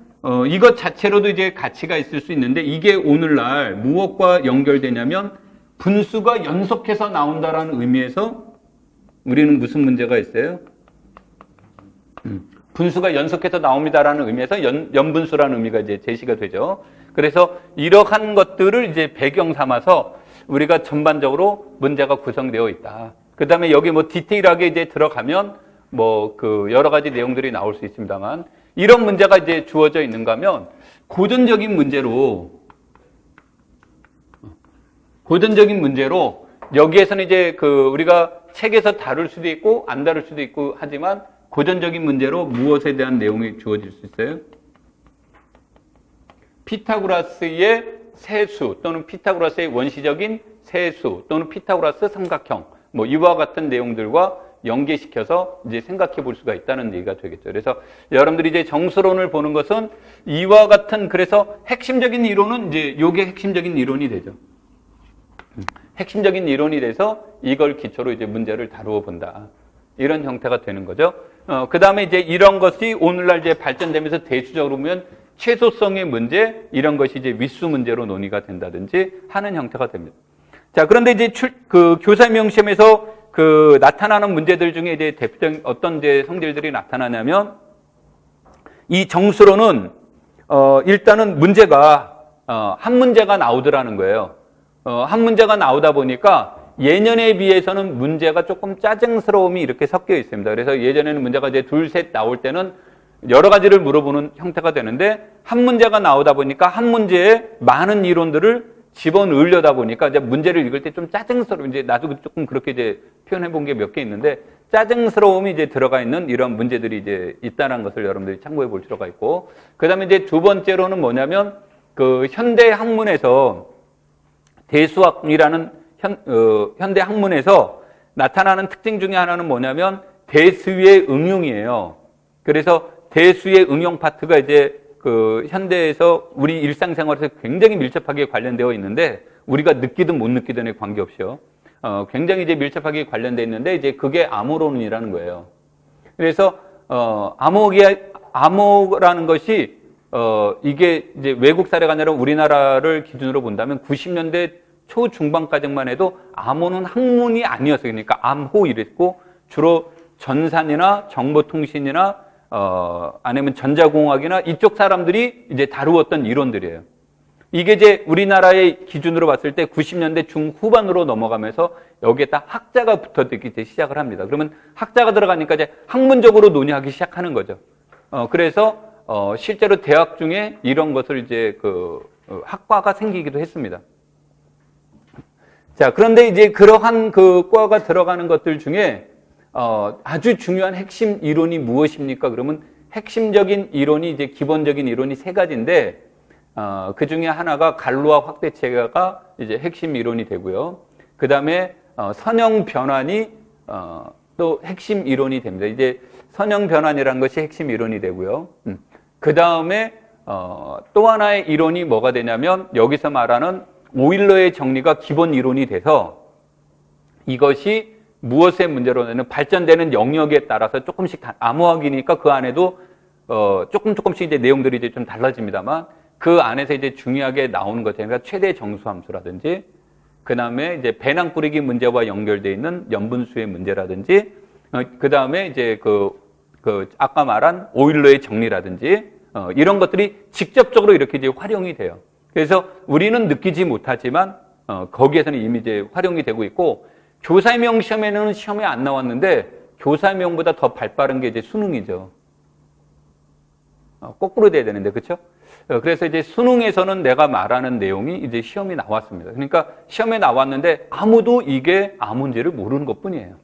이것 자체로도 이제 가치가 있을 수 있는데, 이게 오늘날 무엇과 연결되냐면 분수가 연속해서 나온다라는 의미에서 우리는 무슨 문제가 있어요? 분수가 연속해서 나옵니다라는 의미에서 연분수라는 의미가 이제 제시가 되죠. 그래서 이러한 것들을 이제 배경 삼아서 우리가 전반적으로 문제가 구성되어 있다. 그 다음에 여기 뭐 디테일하게 이제 들어가면 뭐 그 여러 가지 내용들이 나올 수 있습니다만, 이런 문제가 이제 주어져 있는가 하면 고전적인 문제로 여기에서는 이제 그 우리가 책에서 다룰 수도 있고 안 다룰 수도 있고 하지만, 고전적인 문제로 무엇에 대한 내용이 주어질 수 있어요? 피타고라스의 세수 또는 피타고라스의 원시적인 세수 또는 피타고라스 삼각형, 뭐 이와 같은 내용들과 연계시켜서 이제 생각해 볼 수가 있다는 얘기가 되겠죠. 그래서 여러분들이 이제 정수론을 보는 것은 이와 같은, 그래서 핵심적인 이론은 이제 요게 핵심적인 이론이 되죠. 핵심적인 이론이 돼서 이걸 기초로 이제 문제를 다루어 본다. 이런 형태가 되는 거죠. 그 다음에 이제 이런 것이 오늘날 이제 발전되면서 대수적으로 보면 최소성의 문제, 이런 것이 이제 윗수 문제로 논의가 된다든지 하는 형태가 됩니다. 자, 그런데 이제 그 교사명 시험에서 그 나타나는 문제들 중에 이제 대표적인 어떤 이제 성질들이 나타나냐면, 이 정수로는 일단은 문제가 한 문제가 나오더라는 거예요. 한 문제가 나오다 보니까 예년에 비해서는 문제가 조금 짜증스러움이 이렇게 섞여 있습니다. 그래서 예전에는 문제가 이제 둘, 셋 나올 때는 여러 가지를 물어보는 형태가 되는데, 한 문제가 나오다 보니까 한 문제에 많은 이론들을 집어넣으려다 보니까 이제 문제를 읽을 때 좀 짜증스러워. 이제 나도 조금 그렇게 이제 표현해 본 게 몇 개 있는데, 짜증스러움이 이제 들어가 있는 이런 문제들이 이제 있다는 것을 여러분들이 참고해 볼 필요가 있고, 그 다음에 이제 두 번째로는 뭐냐면, 그 현대 학문에서 대수학이라는 현대 학문에서 나타나는 특징 중에 하나는 뭐냐면 대수의 응용이에요. 그래서 대수의 응용 파트가 이제 그 현대에서 우리 일상생활에서 굉장히 밀접하게 관련되어 있는데, 우리가 느끼든 못 느끼든에 관계없이요. 굉장히 이제 밀접하게 관련되어 있는데, 이제 그게 암호론이라는 거예요. 그래서 암호라는 것이 이게 이제 외국 사례가 아니라 우리나라를 기준으로 본다면 90년대 초중반까지만 해도 암호는 학문이 아니었어요. 그러니까 암호 이랬고, 주로 전산이나 정보통신이나 아니면 전자공학이나 이쪽 사람들이 이제 다루었던 이론들이에요. 이게 이제 우리나라의 기준으로 봤을 때 90년대 중후반으로 넘어가면서 여기에다 학자가 붙어들기 이제 시작을 합니다. 그러면 학자가 들어가니까 이제 학문적으로 논의하기 시작하는 거죠. 그래서 실제로 대학 중에 이런 것을 이제 그 학과가 생기기도 했습니다. 자, 그런데 이제 그러한 그 과가 들어가는 것들 중에 아주 중요한 핵심 이론이 무엇입니까? 그러면 핵심적인 이론이 이제 기본적인 이론이 세 가지인데 그 중에 하나가 갈루아 확대체가 이제 핵심 이론이 되고요. 그 다음에 선형 변환이 또 핵심 이론이 됩니다. 이제 선형 변환이라는 것이 핵심 이론이 되고요. 그 다음에 또 하나의 이론이 뭐가 되냐면 여기서 말하는 오일러의 정리가 기본 이론이 돼서 이것이 무엇의 문제로는 발전되는 영역에 따라서 조금씩 암호학이니까 그 안에도 조금씩 이제 내용들이 이제 좀 달라집니다만 그 안에서 이제 중요하게 나오는 것 그러니까 최대 정수함수라든지 그 다음에 이제 배낭 뿌리기 문제와 연결되어 있는 염분수의 문제라든지 그 다음에 이제 아까 말한 오일러의 정리라든지 이런 것들이 직접적으로 이렇게 이제 활용이 돼요. 그래서 우리는 느끼지 못하지만 거기에서는 이미 이제 활용이 되고 있고 교사임용 시험에는 시험에 안 나왔는데 교사임용보다 더 발빠른 게 이제 수능이죠. 거꾸로 돼야 되는데 그렇죠? 그래서 이제 수능에서는 내가 말하는 내용이 이제 시험에 나왔습니다. 그러니까 시험에 나왔는데 아무도 이게 아무인지를 모르는 것뿐이에요.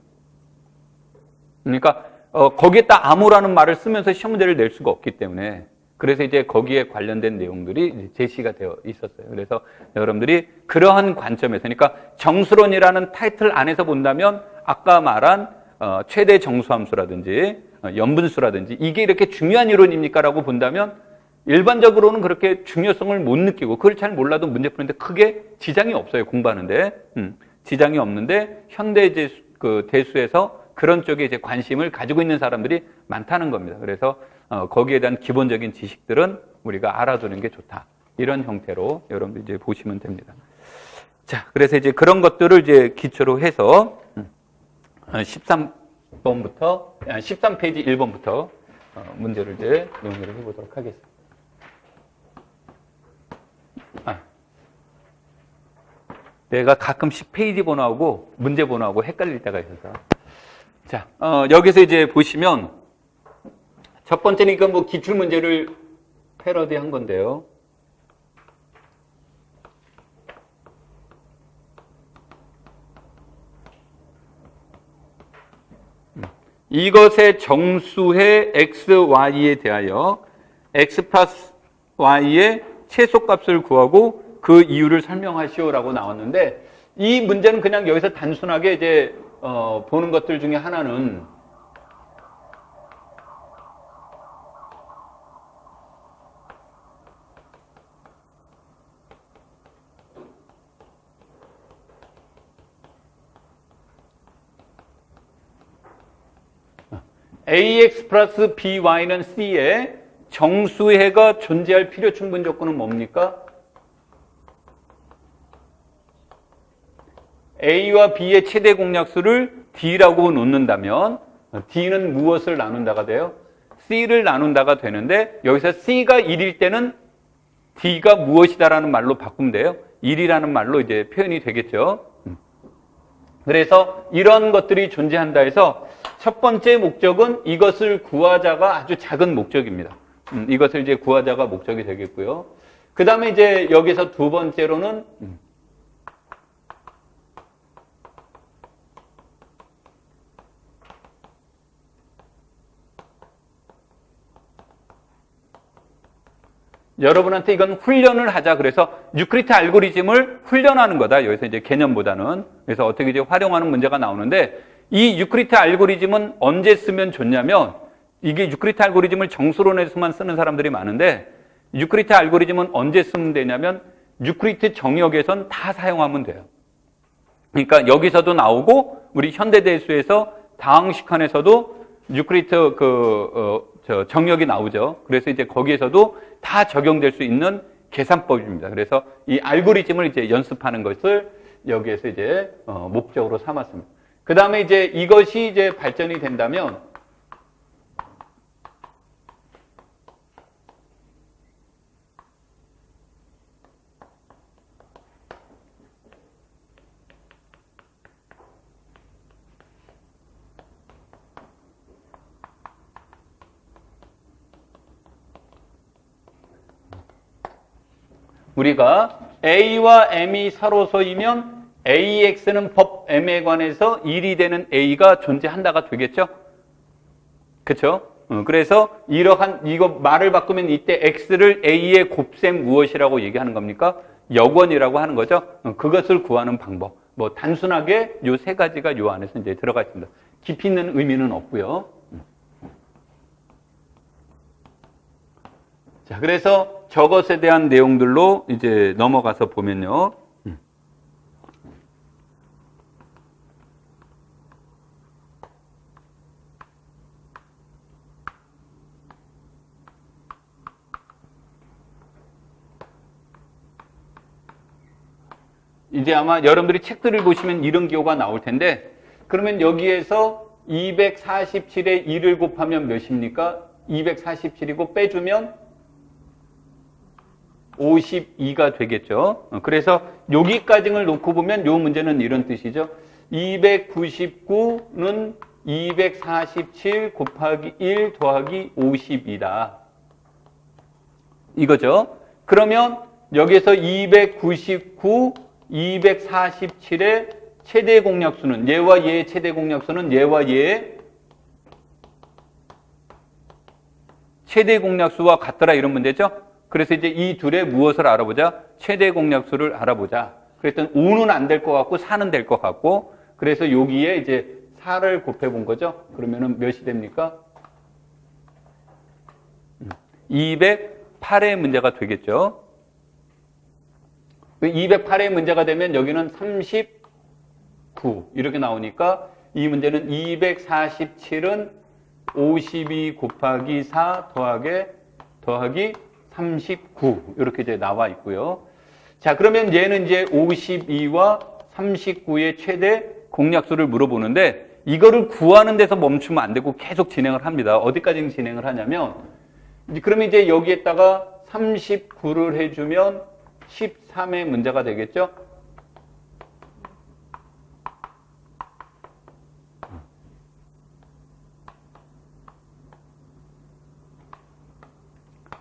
그러니까 거기에다 아무라는 말을 쓰면서 시험 문제를 낼 수가 없기 때문에 그래서 이제 거기에 관련된 내용들이 제시가 되어 있었어요. 그래서 여러분들이 그러한 관점에서 그러니까 정수론이라는 타이틀 안에서 본다면 아까 말한 최대 정수함수라든지 염분수라든지 이게 이렇게 중요한 이론입니까? 라고 본다면 일반적으로는 그렇게 중요성을 못 느끼고 그걸 잘 몰라도 문제 푸는데 크게 지장이 없어요. 공부하는데. 지장이 없는데 현대 이제 그 대수에서 그런 쪽에 이제 관심을 가지고 있는 사람들이 많다는 겁니다. 그래서 거기에 대한 기본적인 지식들은 우리가 알아두는 게 좋다. 이런 형태로 여러분들 이제 보시면 됩니다. 자, 그래서 이제 그런 것들을 이제 기초로 해서 13번부터 13페이지 1번부터 문제를 이제 논의를 해보도록 하겠습니다. 내가 가끔씩 페이지 번호하고 문제 번호하고 헷갈릴 때가 있어서. 자, 여기서 이제 보시면 첫 번째는 이건 뭐 기출 문제를 패러디한 건데요. 이것의 정수의 x, y에 대하여 x 플러스 y의 최소값을 구하고 그 이유를 설명하시오라고 나왔는데 이 문제는 그냥 여기서 단순하게 이제 보는 것들 중에 하나는 ax 플러스 by는 c에 정수해가 존재할 필요 충분 조건은 뭡니까? a와 b의 최대 공약수를 d라고 놓는다면 d는 무엇을 나눈다가 돼요? c를 나눈다가 되는데 여기서 c가 1일 때는 d가 무엇이다라는 말로 바꾸면 돼요. 1이라는 말로 이제 표현이 되겠죠. 그래서 이런 것들이 존재한다 해서 첫 번째 목적은 이것을 구하자가 아주 작은 목적입니다. 이것을 이제 구하자가 목적이 되겠고요. 그 다음에 이제 여기서 두 번째로는 여러분한테 이건 훈련을 하자. 그래서 유클리드 알고리즘을 훈련하는 거다. 여기서 이제 개념보다는. 그래서 어떻게 이제 활용하는 문제가 나오는데 이 유클리드 알고리즘은 언제 쓰면 좋냐면 이게 유클리드 알고리즘을 정수론에서만 쓰는 사람들이 많은데 유클리드 알고리즘은 언제 쓰면 되냐면 유클리드 정역에선 다 사용하면 돼요. 그러니까 여기서도 나오고 우리 현대대수에서 다항식환에서도 유클리드 정역이 나오죠. 그래서 이제 거기에서도 다 적용될 수 있는 계산법입니다. 그래서 이 알고리즘을 이제 연습하는 것을 여기에서 이제 목적으로 삼았습니다. 그 다음에 이제 이것이 이제 발전이 된다면 우리가 A와 M이 서로서이면 AX는 법 M에 관해서 1이 되는 A가 존재한다가 되겠죠? 그쵸? 그래서 이러한, 이거 말을 바꾸면 이때 X를 A의 곱셈 무엇이라고 얘기하는 겁니까? 역원이라고 하는 거죠. 그것을 구하는 방법. 뭐 단순하게 요 세 가지가 요 안에서 이제 들어가 있습니다. 깊이 있는 의미는 없고요. 자, 그래서 저것에 대한 내용들로 이제 넘어가서 보면요. 이제 아마 여러분들이 책들을 보시면 이런 기호가 나올 텐데, 그러면 여기에서 247에 1을 곱하면 몇입니까? 247이고 빼주면 52가 되겠죠. 그래서 여기까지를 놓고 보면 이 문제는 이런 뜻이죠. 299는 247 곱하기 1 더하기 52다. 이거죠. 그러면 여기서 299, 247의 최대 공약수는, 얘와 얘의 최대 공약수는 얘와 얘의 최대 공약수와 같더라, 이런 문제죠. 그래서 이제 이 둘의 무엇을 알아보자? 최대 공약수를 알아보자. 그랬더니 5는 안 될 것 같고 4는 될 것 같고, 그래서 여기에 이제 4를 곱해본 거죠. 그러면은 몇이 됩니까? 208의 문제가 되겠죠. 208의 문제가 되면 여기는 39 이렇게 나오니까 이 문제는 247은 52 곱하기 4 더하기 39 이렇게 이제 나와 있고요. 자, 그러면 얘는 이제 52와 39의 최대 공약수를 물어보는데, 이거를 구하는 데서 멈추면 안 되고 계속 진행을 합니다. 어디까지 진행을 하냐면, 그러면 이제 여기에다가 39를 해주면 13의 문제가 되겠죠?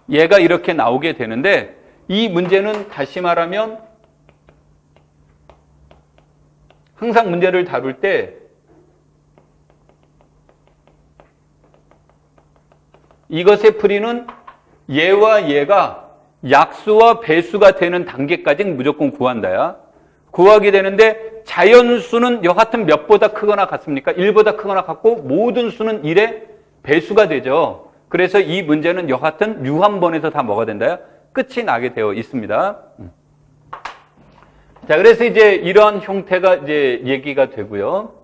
얘가 이렇게 나오게 되는데, 이 문제는 다시 말하면 항상 문제를 다룰 때 이것의 풀이는 얘와 얘가 약수와 배수가 되는 단계까지는 무조건 구한다야. 구하게 되는데 자연수는 여하튼 몇보다 크거나 같습니까? 1보다 크거나 같고 모든 수는 1의 배수가 되죠. 그래서 이 문제는 여하튼 유한번에서 다 뭐가 된다요? 끝이 나게 되어 있습니다. 자, 그래서 이제 이러한 형태가 이제 얘기가 되고요.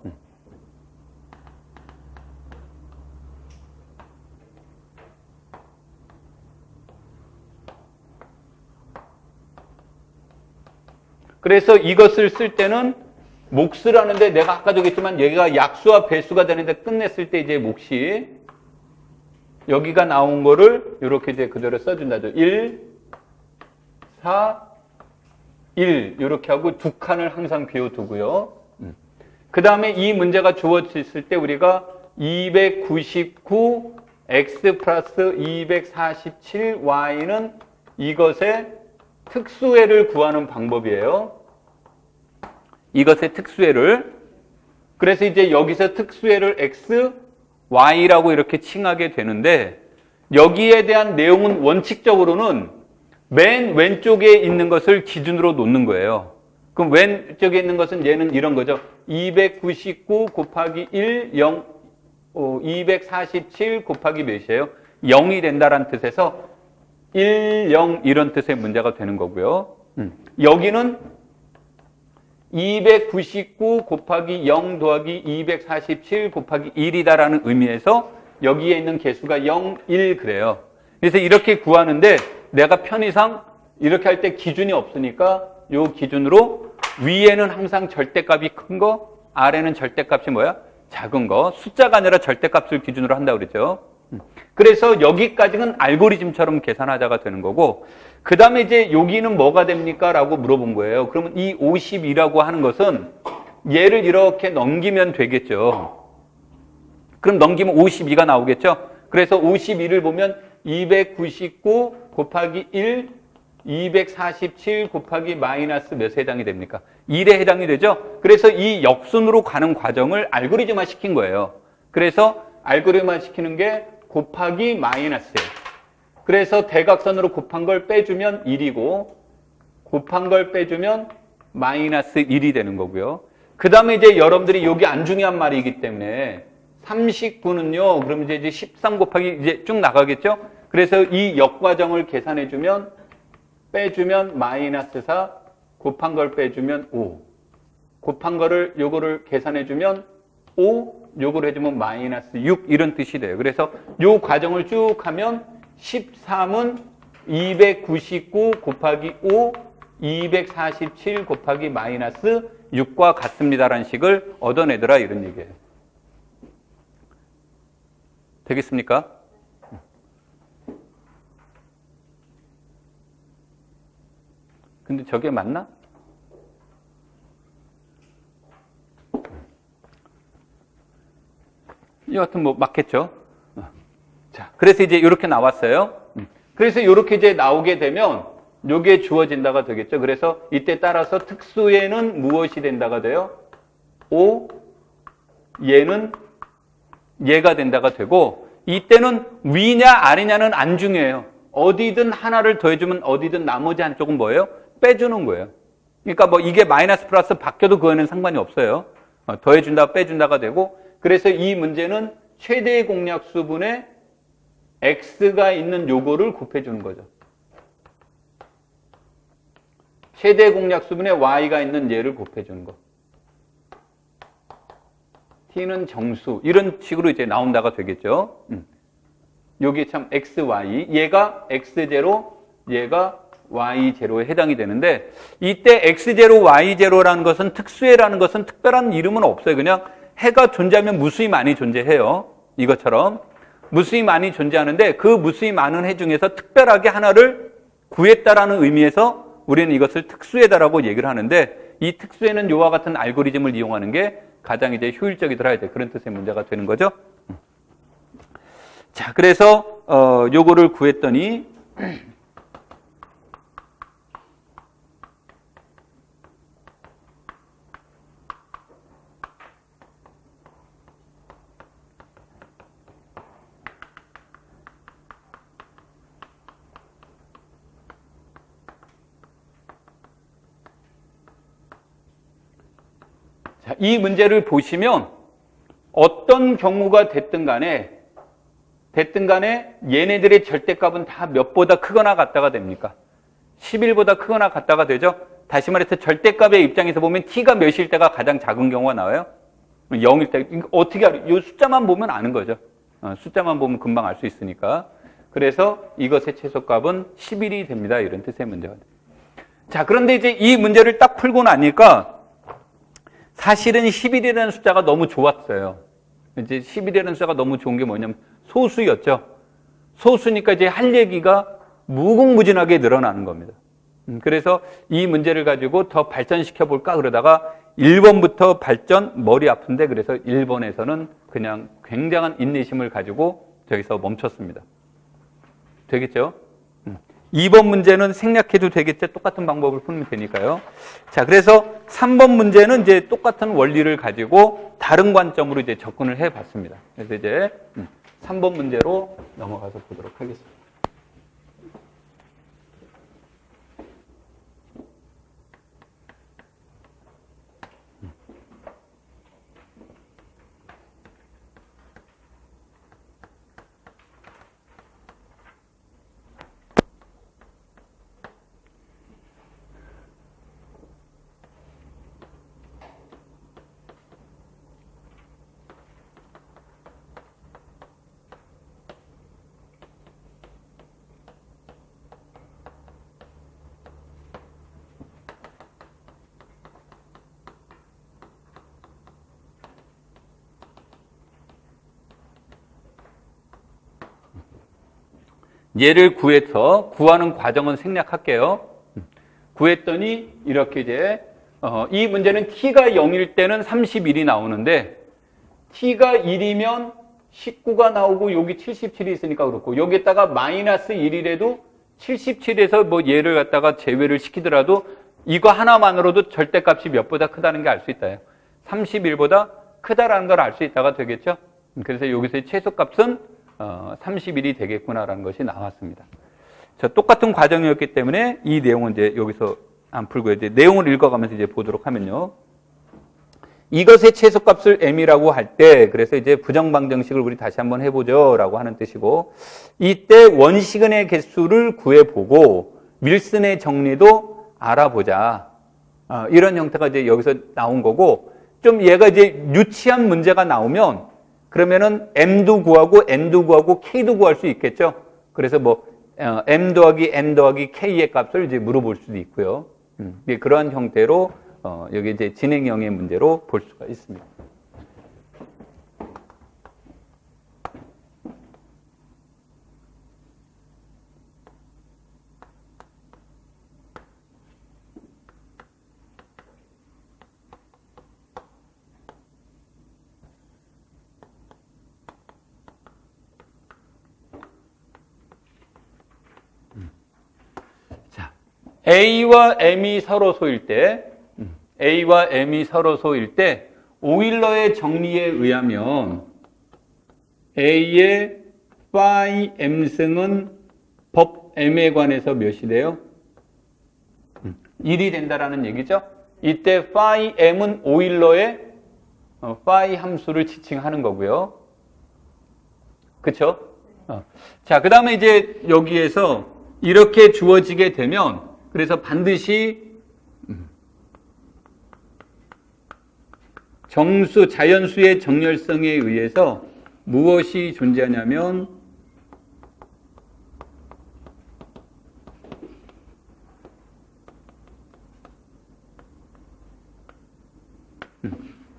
그래서 이것을 쓸 때는 몫을 하는데, 내가 아까도 얘기했지만 여기가 약수와 배수가 되는데 끝냈을 때 이제 몫이 여기가 나온 거를 이렇게 이제 그대로 써준다죠. 1, 4, 1 이렇게 하고 두 칸을 항상 비워두고요. 그 다음에 이 문제가 주어졌을 때 우리가 299 x 플러스 247 y는 이것의 특수회를 구하는 방법이에요. 이것의 특수회를. 그래서 이제 여기서 특수회를 x, y라고 이렇게 칭하게 되는데, 여기에 대한 내용은 원칙적으로는 맨 왼쪽에 있는 것을 기준으로 놓는 거예요. 그럼 왼쪽에 있는 것은 얘는 이런 거죠. 299 곱하기 1, 0, 247 곱하기 몇이에요? 0이 된다라는 뜻에서 1, 0 이런 뜻의 문제가 되는 거고요. 여기는 299 곱하기 0 더하기 247 곱하기 1이다라는 의미에서 여기에 있는 개수가 0, 1 그래요. 그래서 이렇게 구하는데 내가 편의상 이렇게 할 때 기준이 없으니까 이 기준으로 위에는 항상 절대값이 큰 거, 아래는 절대값이 뭐야? 작은 거. 숫자가 아니라 절대값을 기준으로 한다고 그랬죠. 그래서 여기까지는 알고리즘처럼 계산하자가 되는 거고, 그 다음에 이제 여기는 뭐가 됩니까? 라고 물어본 거예요. 그러면 이 52라고 하는 것은 얘를 이렇게 넘기면 되겠죠. 그럼 넘기면 52가 나오겠죠. 그래서 52를 보면 299 곱하기 1, 247 곱하기 마이너스 몇에 해당이 됩니까? 1에 해당이 되죠? 그래서 이 역순으로 가는 과정을 알고리즘화 시킨 거예요. 그래서 알고리즘화 시키는 게 곱하기 마이너스예요. 그래서 대각선으로 곱한 걸 빼주면 1이고 곱한 걸 빼주면 마이너스 1이 되는 거고요. 그 다음에 이제 여러분들이 여기 안 중요한 말이기 때문에 39는요. 그럼 이제 13 곱하기 이제 쭉 나가겠죠? 그래서 이 역과정을 계산해주면 빼주면 마이너스 4 곱한 걸 빼주면 5 곱한 거를 요거를 계산해주면 5 요거를 해주면 마이너스 6 이런 뜻이 돼요. 그래서 요 과정을 쭉 하면 13은 299 곱하기 5 247 곱하기 마이너스 6과 같습니다라는 식을 얻어내더라 이런 얘기예요. 되겠습니까? 근데 저게 맞나? 여하튼 뭐 맞겠죠? 자, 그래서 이제 이렇게 나왔어요. 그래서 이렇게 이제 나오게 되면 요게 주어진다가 되겠죠. 그래서 이때 따라서 특수에는 무엇이 된다가 돼요? O, 얘는 얘가 된다가 되고 이때는 위냐 아래냐는 안 중요해요. 어디든 하나를 더해주면 어디든 나머지 한쪽은 뭐예요? 빼주는 거예요. 그러니까 뭐 이게 마이너스 플러스 바뀌어도 그거는 상관이 없어요. 더해준다 빼준다가 되고 그래서 이 문제는 최대 공약수분에 x가 있는 요거를 곱해주는 거죠. 최대 공약수분에 y가 있는 얘를 곱해주는 거. t는 정수 이런 식으로 이제 나온다가 되겠죠. 여기 참 x, y 얘가 x0 얘가 y0에 해당이 되는데 이때 x0, y0라는 것은 특수해라는 것은 특별한 이름은 없어요. 그냥 해가 존재하면 무수히 많이 존재해요. 이것처럼 무수히 많이 존재하는데 그 무수히 많은 해 중에서 특별하게 하나를 구했다라는 의미에서 우리는 이것을 특수해다라고 얘기를 하는데 이 특수해는 이와 같은 알고리즘을 이용하는 게 가장 이제 효율적이더라 그런 뜻의 문제가 되는 거죠. 자, 그래서 요거를 구했더니 자, 이 문제를 보시면 어떤 경우가 됐든 간에 얘네들의 절대값은 다 몇보다 크거나 같다가 됩니까? 11보다 크거나 같다가 되죠? 다시 말해서 절대값의 입장에서 보면 t가 몇일 때가 가장 작은 경우가 나와요? 0일 때. 어떻게 알아요? 이 숫자만 보면 아는 거죠. 숫자만 보면 금방 알 수 있으니까. 그래서 이것의 최소값은 11이 됩니다. 이런 뜻의 문제가 돼요. 자, 그런데 이제 이 문제를 딱 풀고 나니까 사실은 11이라는 숫자가 너무 좋았어요. 이제 11이라는 숫자가 너무 좋은 게 뭐냐면 소수였죠. 소수니까 이제 할 얘기가 무궁무진하게 늘어나는 겁니다. 그래서 이 문제를 가지고 더 발전시켜 볼까 그러다가 1번부터 발전 머리 아픈데 그래서 1번에서는 그냥 굉장한 인내심을 가지고 저기서 멈췄습니다. 되겠죠? 2번 문제는 생략해도 되겠죠? 똑같은 방법을 풀면 되니까요. 자, 그래서 3번 문제는 이제 똑같은 원리를 가지고 다른 관점으로 이제 접근을 해 봤습니다. 그래서 이제 3번 문제로 넘어가서 보도록 하겠습니다. 얘를 구해서 구하는 과정은 생략할게요. 구했더니 이렇게 이제 이 문제는 t가 0일 때는 31이 나오는데 t가 1이면 19가 나오고 여기 77이 있으니까 그렇고 여기에다가 마이너스 1이라도 77에서 뭐 얘를 갖다가 제외를 시키더라도 이거 하나만으로도 절대값이 몇보다 크다는 게 알 수 있다. 31보다 크다라는 걸 알 수 있다가 되겠죠. 그래서 여기서의 최소값은 31이 되겠구나라는 것이 나왔습니다. 자, 똑같은 과정이었기 때문에 이 내용은 이제 여기서 안 풀고 이제 내용을 읽어가면서 이제 보도록 하면요. 이것의 최소값을 m이라고 할 때, 그래서 이제 부정방정식을 우리 다시 한번 해보죠 라고 하는 뜻이고, 이때 원시근의 개수를 구해보고 윌슨의 정리도 알아보자. 이런 형태가 이제 여기서 나온 거고, 좀 얘가 이제 유치한 문제가 나오면 그러면은 m도 구하고 n도 구하고 k도 구할 수 있겠죠. 그래서 뭐 m 더하기 n 더하기 k의 값을 이제 물어볼 수도 있고요. 그러한 형태로 여기 이제 진행형의 문제로 볼 수가 있습니다. 자, A와 M이 서로 소일 때 A와 M이 서로 소일 때 오일러의 정리에 의하면 A의 phi M승은 법 M에 관해서 몇이 돼요? 1이 된다라는 얘기죠. 이때 phi M은 오일러의 phi 함수를 지칭하는 거고요. 그쵸? 자, 그 다음에 이제 여기에서 이렇게 주어지게 되면 그래서 반드시 정수, 자연수의 정렬성에 의해서 무엇이 존재하냐면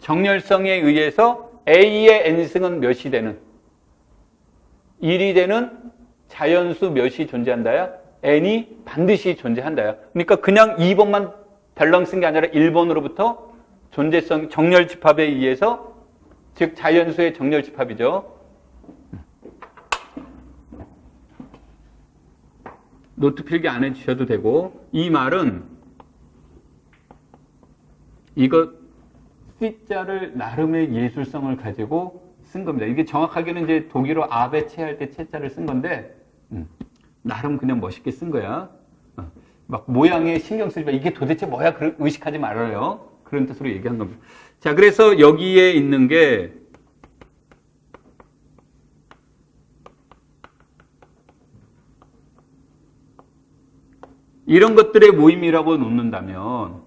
정렬성에 의해서 A의 n승은 몇이 되는 1이 되는 자연수 몇이 존재한다야? n이 반드시 존재한다야. 그러니까 그냥 2번만 밸런스인 게 아니라 1번으로부터 존재성, 정렬 집합에 의해서, 즉 자연수의 정렬 집합이죠. 노트 필기 안 해주셔도 되고, 이 말은 이거 C자를 나름의 예술성을 가지고 쓴 겁니다. 이게 정확하게는 이제 독일어 아베체 할 때 채자를 쓴 건데, 나름 그냥 멋있게 쓴 거야. 막 모양에 신경 쓰지 마. 이게 도대체 뭐야? 의식하지 말아요. 그런 뜻으로 얘기한 겁니다. 자, 그래서 여기에 있는 게 이런 것들의 모임이라고 놓는다면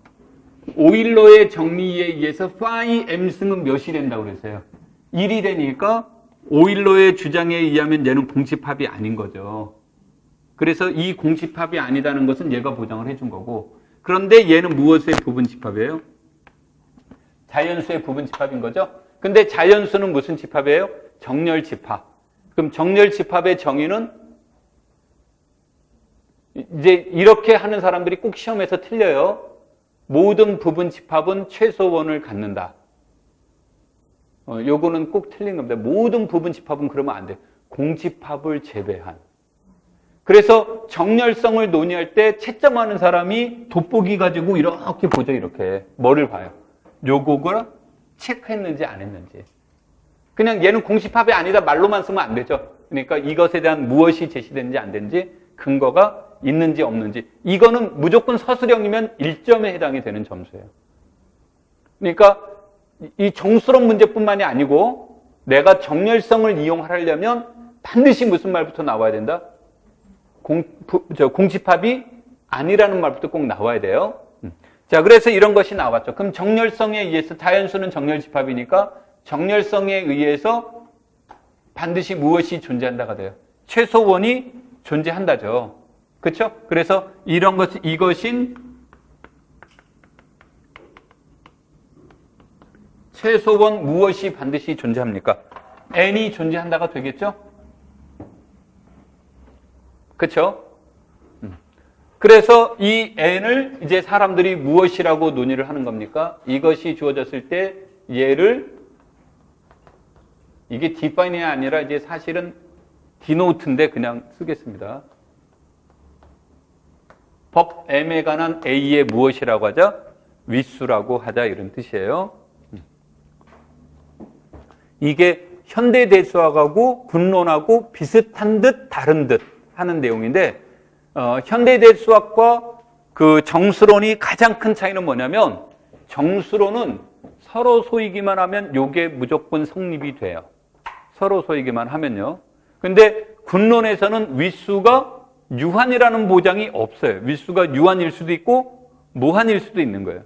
오일러의 정리에 의해서 phi m승은 몇이 된다고 그랬어요? 1이 되니까 오일러의 주장에 의하면 얘는 공집합이 아닌 거죠. 그래서 이 공집합이 아니다는 것은 얘가 보장을 해준 거고, 그런데 얘는 무엇의 부분집합이에요? 자연수의 부분집합인 거죠. 근데 자연수는 무슨 집합이에요? 정렬집합. 그럼 정렬집합의 정의는 이제 이렇게 하는 사람들이 꼭 시험에서 틀려요. 모든 부분집합은 최소원을 갖는다. 요거는 꼭 틀린 겁니다. 모든 부분집합은 그러면 안 돼요. 공집합을 제외한. 그래서 정렬성을 논의할 때 채점하는 사람이 돋보기 가지고 이렇게 보죠. 이렇게. 뭐를 봐요? 요거를 체크했는지 안 했는지. 그냥 얘는 공집합이 아니다 말로만 쓰면 안 되죠. 그러니까 이것에 대한 무엇이 제시됐는지 안 됐는지, 근거가 있는지 없는지. 이거는 무조건 서술형이면 1점에 해당이 되는 점수예요. 그러니까 이 정수론 문제뿐만이 아니고 내가 정렬성을 이용하려면 반드시 무슨 말부터 나와야 된다? 공집합이 아니라는 말부터 꼭 나와야 돼요. 자, 그래서 이런 것이 나왔죠. 그럼 정렬성에 의해서, 자연수는 정렬집합이니까 정렬성에 의해서 반드시 무엇이 존재한다가 돼요? 최소원이 존재한다죠. 그렇죠? 그래서 이런 것, 이것인 최소원 무엇이 반드시 존재합니까? n이 존재한다가 되겠죠? 그렇죠? 그래서 이 n을 이제 사람들이 무엇이라고 논의를 하는 겁니까? 이것이 주어졌을 때 얘를, 이게 define이 아니라 이제 사실은 denote인데 그냥 쓰겠습니다. M에 관한 A의 무엇이라고 하자? 위수라고 하자, 이런 뜻이에요. 이게 현대대수학하고 군론하고 비슷한 듯 다른 듯 하는 내용인데, 현대대수학과 그 정수론이 가장 큰 차이는 뭐냐면, 정수론은 서로 소이기만 하면 요게 무조건 성립이 돼요. 서로 소이기만 하면요. 근데 군론에서는 위수가 유한이라는 보장이 없어요. 위수가 유한일 수도 있고 무한일 수도 있는 거예요.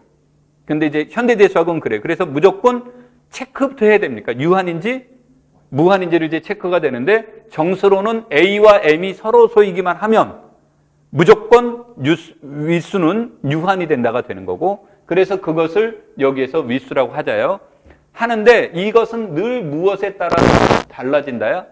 근데 이제 현대대수학은 그래요. 그래서 무조건 체크부터 해야 됩니까? 유한인지 무한인지를 이제 체크가 되는데, 정수로는 A와 M이 서로 소이기만 하면 무조건 위수는 유한이 된다가 되는 거고, 그래서 그것을 여기에서 위수라고 하자요. 하는데 이것은 늘 무엇에 따라 달라진다야?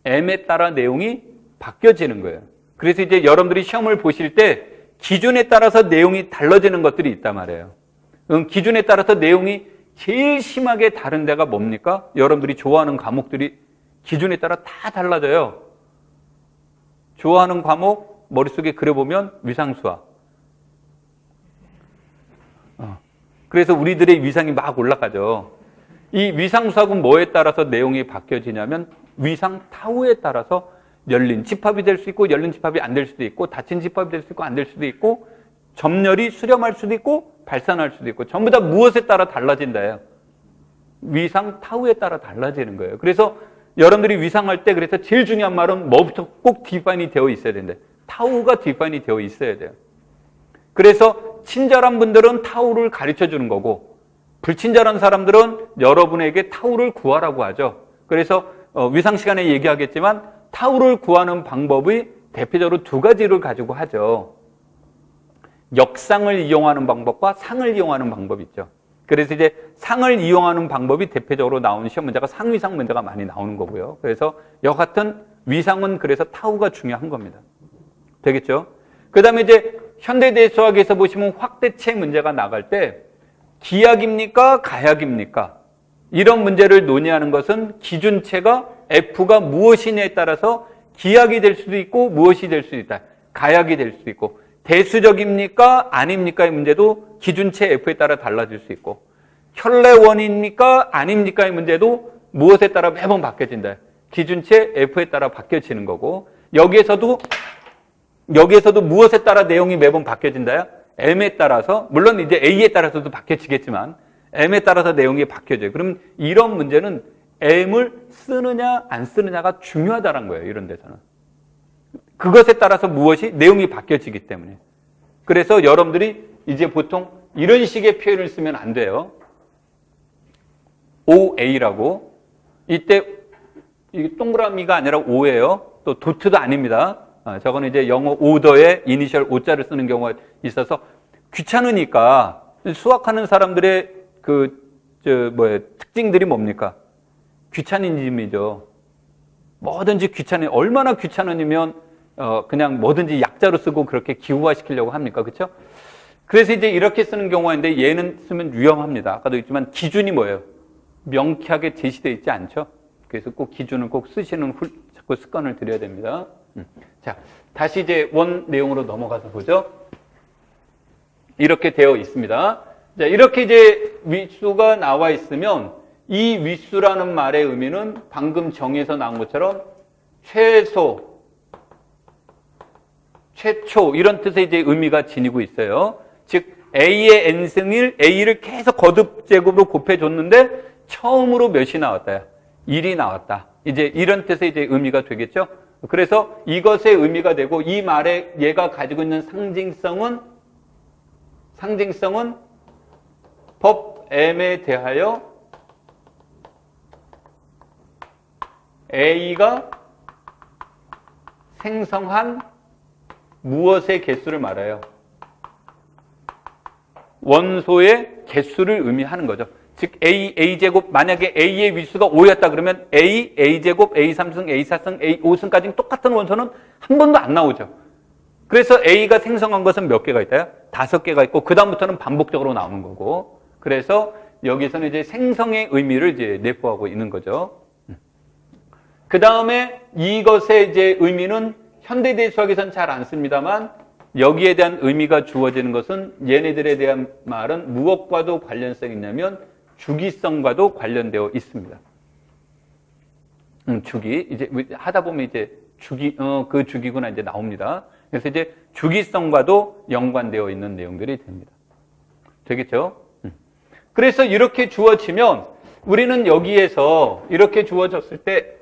M에 따라 내용이 바뀌어지는 거예요. 그래서 이제 여러분들이 시험을 보실 때 기준에 따라서 내용이 달라지는 것들이 있단 말이에요. 기준에 따라서 내용이 제일 심하게 다른 데가 뭡니까? 여러분들이 좋아하는 과목들이 기준에 따라 다 달라져요. 좋아하는 과목 머릿속에 그려보면 위상수학. 그래서 우리들의 위상이 막 올라가죠. 이 위상수학은 뭐에 따라서 내용이 바뀌어지냐면 위상 타우에 따라서 열린 집합이 될 수 있고 열린 집합이 안 될 수도 있고 닫힌 집합이 될 수 있고 안 될 수도 있고 점열이 수렴할 수도 있고 발산할 수도 있고 전부 다 무엇에 따라 달라진다예요. 위상 타우에 따라 달라지는 거예요. 그래서 여러분들이 위상할 때 그래서 제일 중요한 말은 뭐부터 꼭 디파인이 되어 있어야 되는데 타우가 디파인이 되어 있어야 돼요. 그래서 친절한 분들은 타우를 가르쳐 주는 거고 불친절한 사람들은 여러분에게 타우를 구하라고 하죠. 그래서 위상 시간에 얘기하겠지만 타우를 구하는 방법이 대표적으로 두 가지를 가지고 하죠. 역상을 이용하는 방법과 상을 이용하는 방법이 있죠. 그래서 이제 상을 이용하는 방법이 대표적으로 나오는 시험 문제가 상위상 문제가 많이 나오는 거고요. 그래서 여하튼 위상은 그래서 타우가 중요한 겁니다. 되겠죠? 그 다음에 이제 현대대수학에서 보시면 확대체 문제가 나갈 때 기약입니까? 가약입니까? 이런 문제를 논의하는 것은 기준체가 F가 무엇이냐에 따라서 기약이 될 수도 있고 무엇이 될 수도 있다. 가약이 될 수도 있고 대수적입니까? 아닙니까의 문제도 기준체 F에 따라 달라질 수 있고 혈례원입니까? 아닙니까의 문제도 무엇에 따라 매번 바뀌어진다. 기준체 F에 따라 바뀌어지는 거고 여기에서도 무엇에 따라 내용이 매번 바뀌어진다요? M에 따라서 물론 이제 A에 따라서도 바뀌어지겠지만 M에 따라서 내용이 바뀌어져요. 그럼 이런 문제는 M을 쓰느냐 안 쓰느냐가 중요하다는 거예요. 이런 데서는. 그것에 따라서 무엇이 내용이 바뀌어지기 때문에. 그래서 여러분들이 이제 보통 이런 식의 표현을 쓰면 안 돼요. OA라고. 이때 이게 동그라미가 아니라 O예요. 또 도트도 아닙니다. 저거는 이제 영어 오더에 이니셜 O자를 쓰는 경우가 있어서 귀찮으니까 수학하는 사람들의 특징들이 뭡니까? 귀차니즘이죠. 뭐든지 귀찮은, 얼마나 귀찮으면 그냥 뭐든지 약자로 쓰고 그렇게 기후화시키려고 합니까? 그렇죠? 그래서 이제 이렇게 쓰는 경우가 있는데 얘는 쓰면 위험합니다. 아까도 했지만 기준이 뭐예요? 명쾌하게 제시되어 있지 않죠? 그래서 꼭 기준을 꼭 쓰시는 자꾸 습관을 들여야 됩니다. 자, 다시 이제 원 내용으로 넘어가서 보죠. 이렇게 되어 있습니다. 자, 이렇게 이제 위수가 나와 있으면 이 위수라는 말의 의미는 방금 정의에서 나온 것처럼 최소, 최초 이런 뜻의 이제 의미가 지니고 있어요. 즉 A의 n승일 A를 계속 거듭 제곱으로 곱해줬는데 처음으로 몇이 나왔다? 1이 나왔다. 이제 이런 뜻의 이제 의미가 되겠죠. 그래서 이것의 의미가 되고 이 말에 얘가 가지고 있는 상징성은 법 M에 대하여 A가 생성한 무엇의 개수를 말해요? 원소의 개수를 의미하는 거죠. 즉 A제곱 만약에 A의 위수가 5였다 그러면 A제곱, A3승, A4승, A5승까지는 똑같은 원소는 한 번도 안 나오죠. 그래서 A가 생성한 것은 몇 개가 있다요? 5개가 있고 그 다음부터는 반복적으로 나오는 거고 그래서 여기서는 이제 생성의 의미를 이제 내포하고 있는 거죠. 그 다음에 이것의 이제 의미는 현대대수학에서는 잘 안 씁니다만 여기에 대한 의미가 주어지는 것은 얘네들에 대한 말은 무엇과도 관련성이 있냐면 주기성과도 관련되어 있습니다. 주기. 이제 하다 보면 이제 그 주기구나 이제 나옵니다. 그래서 이제 주기성과도 연관되어 있는 내용들이 됩니다. 되겠죠? 그래서 이렇게 주어지면 우리는 여기에서 이렇게 주어졌을 때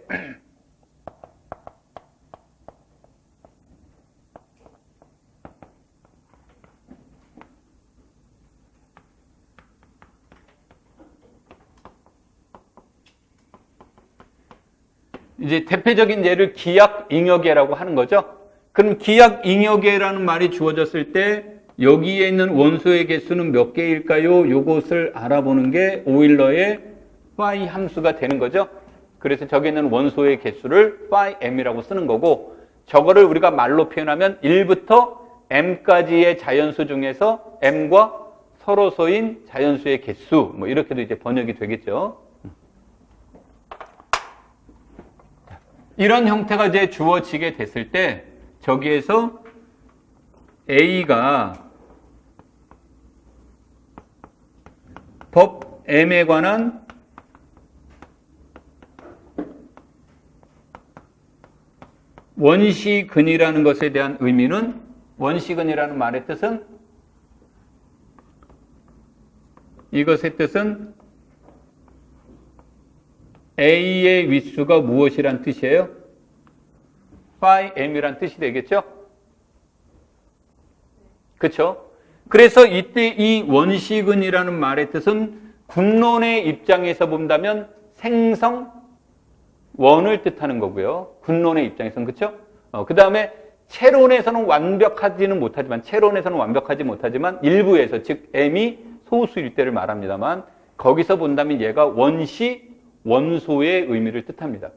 이제 대표적인 예를 기약잉여계라고 하는 거죠. 그럼 기약잉여계라는 말이 주어졌을 때 여기에 있는 원소의 개수는 몇 개일까요? 이것을 알아보는 게 오일러의 phi 함수가 되는 거죠. 그래서 저기 있는 원소의 개수를 phi m이라고 쓰는 거고, 저거를 우리가 말로 표현하면 1부터 m까지의 자연수 중에서 m과 서로소인 자연수의 개수, 뭐 이렇게도 이제 번역이 되겠죠. 이런 형태가 이제 주어지게 됐을 때 저기에서 A가 법 M에 관한 원시근이라는 것에 대한 의미는, 원시근이라는 말의 뜻은, 이것의 뜻은 A의 윗수가 무엇이란 뜻이에요? phi m이란 뜻이 되겠죠? 그렇죠? 그래서 이때 이 원시근이라는 말의 뜻은 군론의 입장에서 본다면 생성 원을 뜻하는 거고요. 군론의 입장에서는. 그렇죠? 그 다음에 체론에서는 완벽하지는 못하지만 일부에서, 즉 m이 소수일 때를 말합니다만, 거기서 본다면 얘가 원소의 의미를 뜻합니다.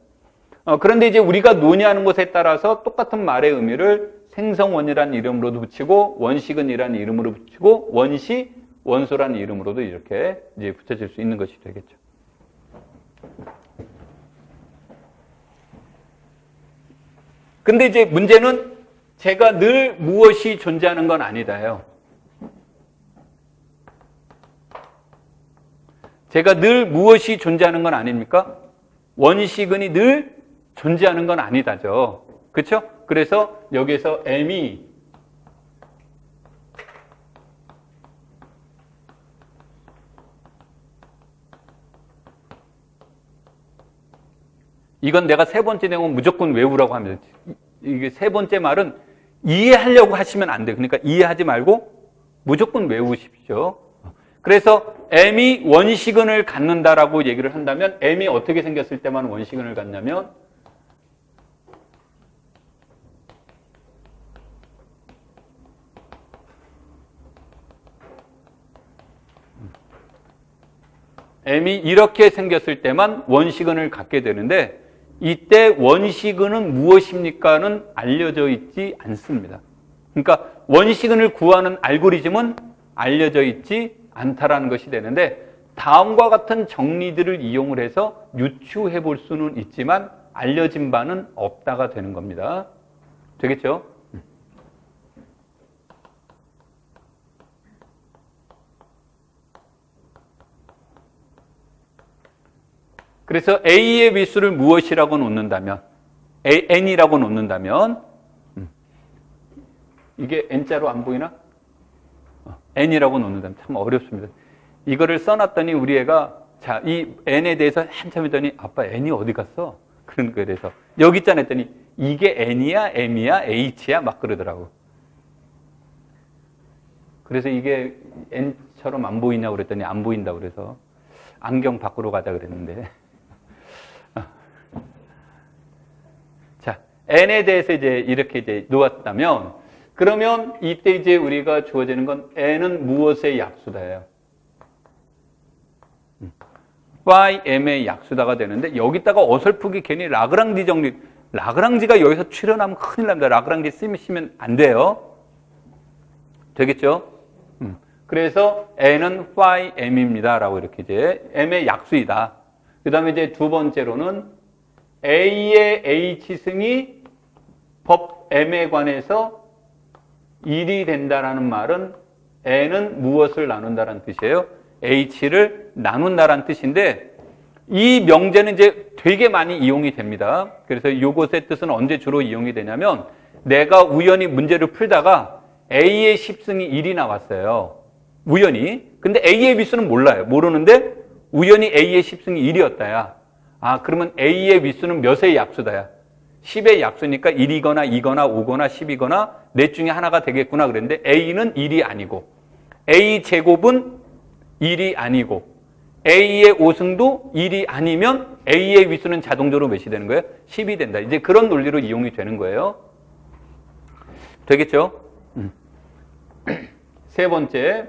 그런데 이제 우리가 논의하는 것에 따라서 똑같은 말의 의미를 생성원이라는 이름으로도 붙이고 원시근이라는 이름으로 붙이고 원소라는 이름으로도 이렇게 이제 붙여질 수 있는 것이 되겠죠. 근데 이제 문제는 제가 늘 무엇이 존재하는 건 아니다요. 제가 늘 무엇이 존재하는 건 아닙니까? 원시근이 늘 존재하는 건 아니다죠. 그렇죠? 그래서 여기에서 m이 이건 내가 세 번째 내용은 무조건 외우라고 합니다. 이게 세 번째 말은 이해하려고 하시면 안 돼요. 그러니까 이해하지 말고 무조건 외우십시오. 그래서 m이 원시근을 갖는다라고 얘기를 한다면 m이 어떻게 생겼을 때만 원시근을 갖냐면 m이 이렇게 생겼을 때만 원시근을 갖게 되는데, 이때 원시근은 무엇입니까는 알려져 있지 않습니다. 그러니까 원시근을 구하는 알고리즘은 알려져 있지 않다라는 것이 되는데, 다음과 같은 정리들을 이용을 해서 유추해 볼 수는 있지만 알려진 바는 없다가 되는 겁니다. 되겠죠? 그래서 A의 윗수를 무엇이라고 놓는다면, N이라고 놓는다면, 이게 N자로 안 보이나? N이라고 놓는다면 참 어렵습니다. 이거를 써놨더니 우리 애가, 자, 이 N에 대해서 한참 했더니 아빠 N이 어디 갔어? 그런 거에 대해서 여기 있잖아 했더니 이게 N이야, M이야, H야? 막 그러더라고. 그래서 이게 N처럼 안 보이냐고 그랬더니 안 보인다고 그래서 안경 밖으로 가자 그랬는데. 자, N에 대해서 이제 이렇게 이제 놓았다면, 그러면 이때 이제 우리가 주어지는 건 N은 무엇의 약수다예요? phi m의 약수다가 되는데, 여기다가 어설프게 괜히 라그랑지 정리, 라그랑지가 여기서 출현하면 큰일 납니다. 라그랑지 쓰시면 안 돼요. 되겠죠? 그래서 N은 phi m입니다. 라고 이렇게 이제 m의 약수이다. 그 다음에 이제 두 번째로는 A의 H승이 법 M에 관해서 1이 된다라는 말은 n은 무엇을 나눈다라는 뜻이에요? h를 나눈다라는 뜻인데 이 명제는 이제 되게 많이 이용이 됩니다. 그래서 이것의 뜻은 언제 주로 이용이 되냐면 내가 우연히 문제를 풀다가 a의 10승이 1이 나왔어요. 우연히. 근데 a의 위수는 몰라요. 모르는데 우연히 a의 10승이 1이었다야. 아, 그러면 a의 위수는 몇의 약수다야? 10의 약수니까 1이거나 2거나 5거나 10이거나 넷 중에 하나가 되겠구나 그랬는데 a는 1이 아니고 a 제곱은 1이 아니고 a의 5승도 1이 아니면 a의 위수는 자동적으로 몇이 되는 거예요? 10이 된다. 이제 그런 논리로 이용이 되는 거예요. 되겠죠? 세 번째.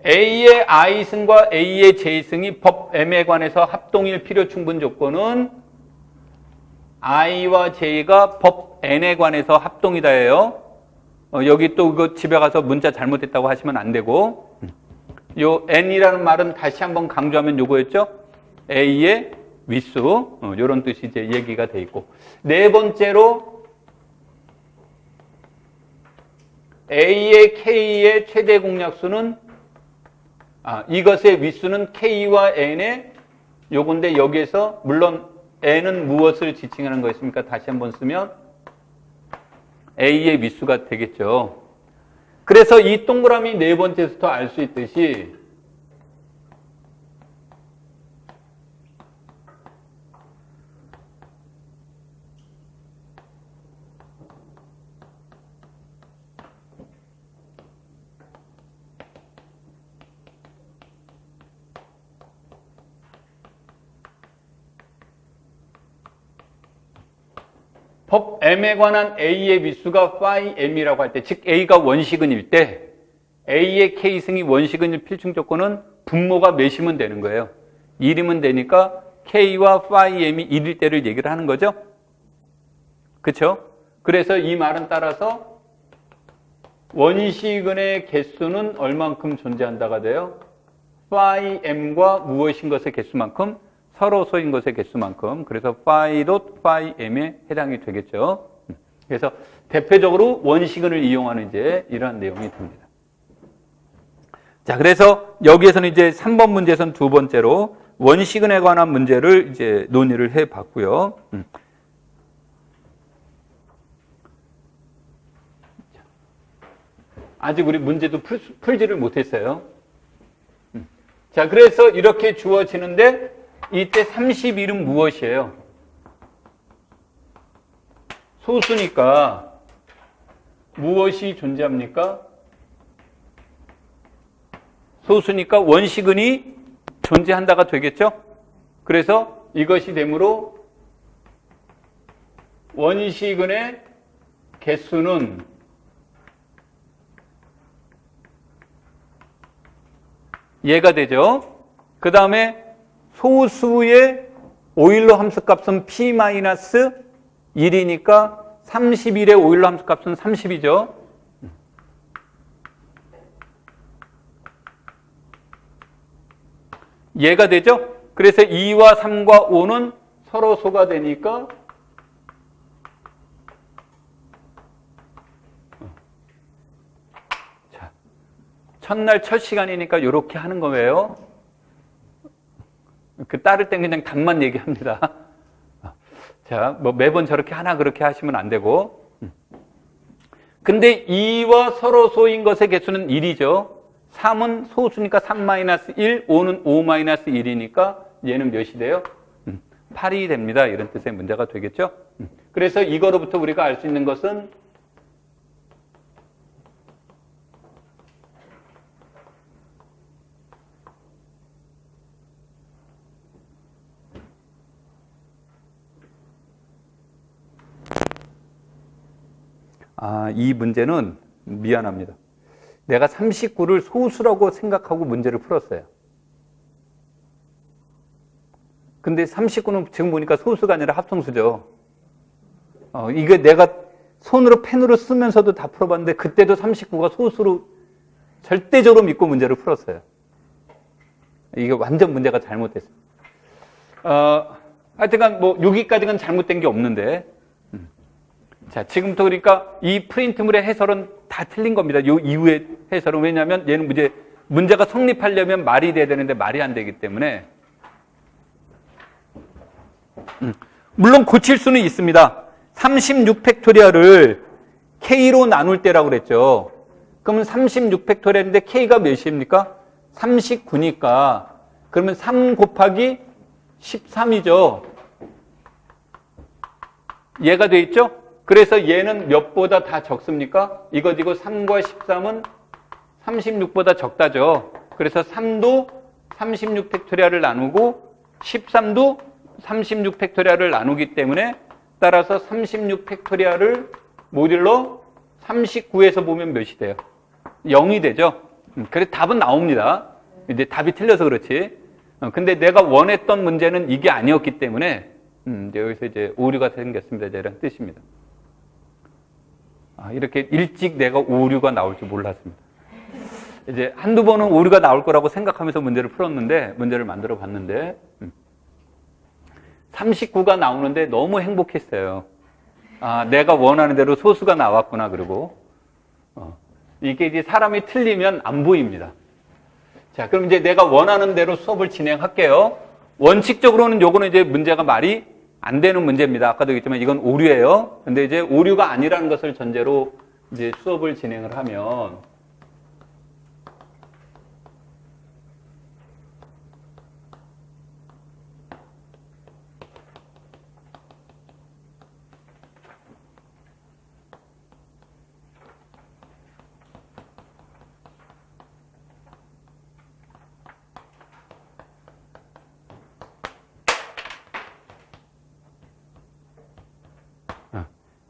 A의 I승과 A의 J승이 법 M에 관해서 합동일 필요 충분 조건은 I와 J가 법 N에 관해서 합동이다예요. 여기 또 그 집에 가서 문자 잘못했다고 하시면 안 되고 요 N이라는 말은 다시 한번 강조하면 요거였죠. A의 위수 요런 뜻이 이제 얘기가 돼 있고 네 번째로 A의 K의 최대 공약수는 이것의 위수는 K와 N의 요건데 여기에서 물론 N은 무엇을 지칭하는 것입니까? 다시 한번 쓰면 A의 위수가 되겠죠. 그래서 이 동그라미 네 번째부터 알 수 있듯이 법 M에 관한 A의 위수가 phi M이라고 할 때, 즉 A가 원시근일 때 A의 K승이 원시근일 필충 조건은 분모가 몇이면 되는 거예요. 1이면 되니까 K와 phi M이 1일 때를 얘기를 하는 거죠. 그렇죠? 그래서 이 말은 따라서 원시근의 개수는 얼만큼 존재한다가 돼요? phi M과 무엇인 것의 개수만큼 서로 소인 것의 개수만큼 그래서 phi dot phi m에 해당이 되겠죠. 그래서 대표적으로 원시근을 이용하는 이제 이러한 내용이 됩니다. 자, 그래서 여기에서는 이제 3번 문제에서는 두 번째로 원시근에 관한 문제를 이제 논의를 해 봤고요. 아직 우리 문제도 풀지를 못했어요. 자, 그래서 이렇게 주어지는데 이때 31은 무엇이에요? 소수니까 무엇이 존재합니까? 소수니까 원시근이 존재한다가 되겠죠? 그래서 이것이 되므로 원시근의 개수는 얘가 되죠. 그 다음에 소수의 오일러 함수값은 P-1이니까 31의 오일러 함수값은 30이죠. 얘가 되죠. 그래서 2와 3과 5는 서로 소가 되니까 자, 첫날 첫 시간이니까 이렇게 하는 거예요. 그 따를 땐 그냥 답만 얘기합니다. 자, 뭐 매번 저렇게 하나 그렇게 하시면 안 되고. 근데 2와 서로 소인 것의 개수는 1이죠. 3은 소수니까 3-1, 5는 5-1이니까 얘는 몇이 돼요? 8이 됩니다. 이런 뜻의 문제가 되겠죠. 그래서 이거로부터 우리가 알 수 있는 것은 이 문제는 미안합니다. 내가 39를 소수라고 생각하고 문제를 풀었어요. 근데 39는 지금 보니까 소수가 아니라 합성수죠. 이게 내가 손으로 펜으로 쓰면서도 다 풀어봤는데 그때도 39가 소수로 절대적으로 믿고 문제를 풀었어요. 이게 완전 문제가 잘못됐어요. 하여튼간 뭐 여기까지는 잘못된 게 없는데, 자, 지금부터 그러니까 이 프린트물의 해설은 다 틀린 겁니다. 이 이후의 해설은. 왜냐하면 얘는 문제가 성립하려면 말이 돼야 되는데 말이 안 되기 때문에. 물론 고칠 수는 있습니다. 36 팩토리얼을 K로 나눌 때라고 그랬죠. 그러면 36 팩토리얼인데 K가 몇입니까? 39니까. 그러면 3 곱하기 13이죠. 얘가 돼 있죠? 그래서 얘는 몇보다 다 적습니까? 이거지고 3과 13은 36보다 적다죠. 그래서 3도 36 팩토리얼을 나누고 13도 36 팩토리얼을 나누기 때문에 따라서 36 팩토리얼을 모듈러 39에서 보면 몇이 돼요? 0이 되죠. 그래서 답은 나옵니다. 이제 답이 틀려서 그렇지. 근데 내가 원했던 문제는 이게 아니었기 때문에 이제 여기서 이제 오류가 생겼습니다. 이런 뜻입니다. 이렇게 일찍 내가 오류가 나올 줄 몰랐습니다. 이제 한두 번은 오류가 나올 거라고 생각하면서 문제를 풀었는데, 문제를 만들어 봤는데, 39가 나오는데 너무 행복했어요. 내가 원하는 대로 소수가 나왔구나, 그러고. 이게 이제 사람이 틀리면 안 보입니다. 자, 그럼 이제 내가 원하는 대로 수업을 진행할게요. 원칙적으로는 요거는 이제 문제가 말이 안 되는 문제입니다. 아까도 얘기했지만 이건 오류예요. 근데 이제 오류가 아니라는 것을 전제로 이제 수업을 진행을 하면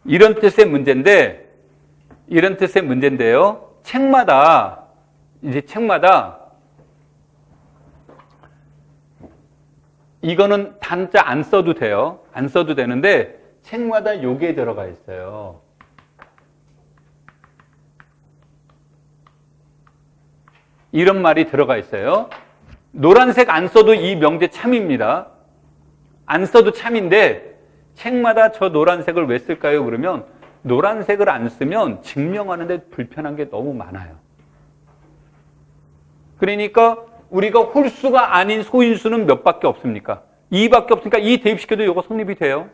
이런 뜻의 문제인데요. 책마다 이거는 단자 안 써도 돼요. 안 써도 되는데 책마다 요게 들어가 있어요. 이런 말이 들어가 있어요. 노란색 안 써도 이 명제 참입니다. 안 써도 참인데 책마다 저 노란색을 왜 쓸까요? 그러면 노란색을 안 쓰면 증명하는데 불편한 게 너무 많아요. 그러니까 우리가 홀수가 아닌 소인수는 몇 밖에 없습니까? 2밖에 없으니까 2 대입시켜도 이거 성립이 돼요.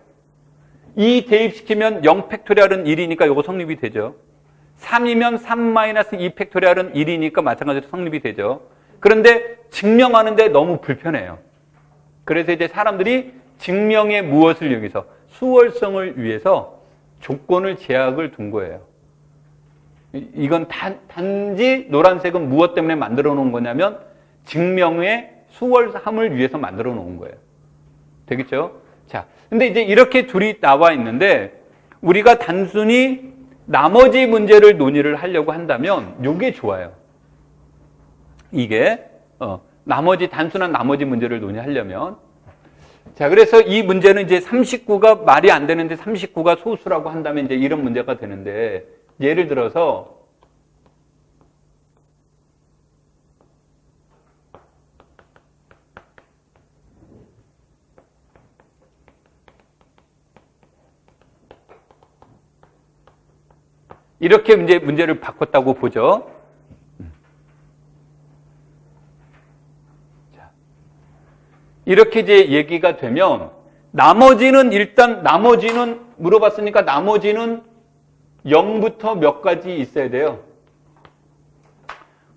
2 대입시키면 0 팩토리얼은 1이니까 이거 성립이 되죠. 3이면 3-2 팩토리얼은 1이니까 마찬가지로 성립이 되죠. 그런데 증명하는데 너무 불편해요. 그래서 이제 사람들이 증명의 무엇을 여기서 수월성을 위해서 조건을 제약을 둔 거예요. 이건 단지 노란색은 무엇 때문에 만들어 놓은 거냐면 증명의 수월함을 위해서 만들어 놓은 거예요. 되겠죠? 자, 근데 이제 이렇게 둘이 나와 있는데 우리가 단순히 나머지 문제를 논의를 하려고 한다면 이게 좋아요. 이게 단순한 나머지 문제를 논의하려면 자, 그래서 이 문제는 이제 39가 말이 안 되는데 39가 소수라고 한다면 이제 이런 문제가 되는데, 예를 들어서 이렇게 이제 문제를 바꿨다고 보죠. 이렇게 이제 얘기가 되면 나머지는 물어봤으니까 나머지는 0부터 몇 가지 있어야 돼요.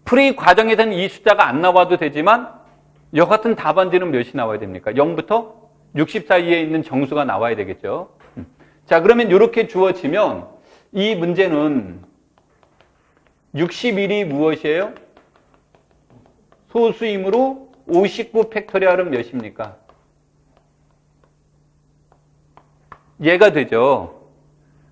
풀이 과정에서는 이 숫자가 안 나와도 되지만 여하튼 답안지는 몇이 나와야 됩니까? 0부터 60 사이에 있는 정수가 나와야 되겠죠. 자, 그러면 이렇게 주어지면 이 문제는 61이 무엇이에요? 소수이므로 59 팩토리얼은 몇입니까? 얘가 되죠.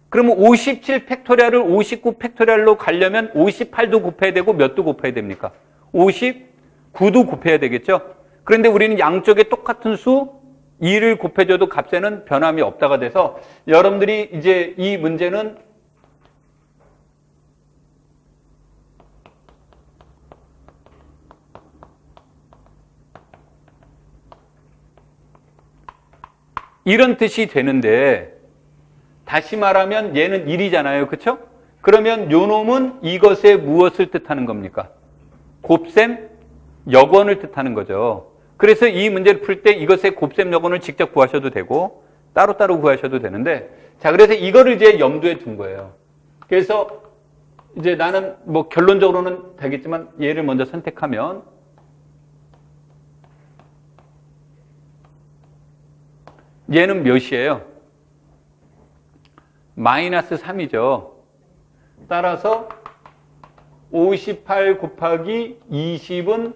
그러면 57 팩토리얼을 59 팩토리얼로 가려면 58도 곱해야 되고 몇도 곱해야 됩니까? 59도 곱해야 되겠죠. 그런데 우리는 양쪽에 똑같은 수 2를 곱해줘도 값에는 변함이 없다가 돼서 여러분들이 이제 이 문제는 이런 뜻이 되는데 다시 말하면 얘는 1이잖아요. 그렇죠? 그러면 요 놈은 이것의 무엇을 뜻하는 겁니까? 곱셈 여건을 뜻하는 거죠. 그래서 이 문제를 풀 때 이것의 곱셈 여건을 직접 구하셔도 되고 따로따로 구하셔도 되는데 자, 그래서 이거를 이제 염두에 둔 거예요. 그래서 이제 나는 뭐 결론적으로는 되겠지만 얘를 먼저 선택하면 얘는 몇이에요? 마이너스 3이죠. 따라서 58 곱하기 20은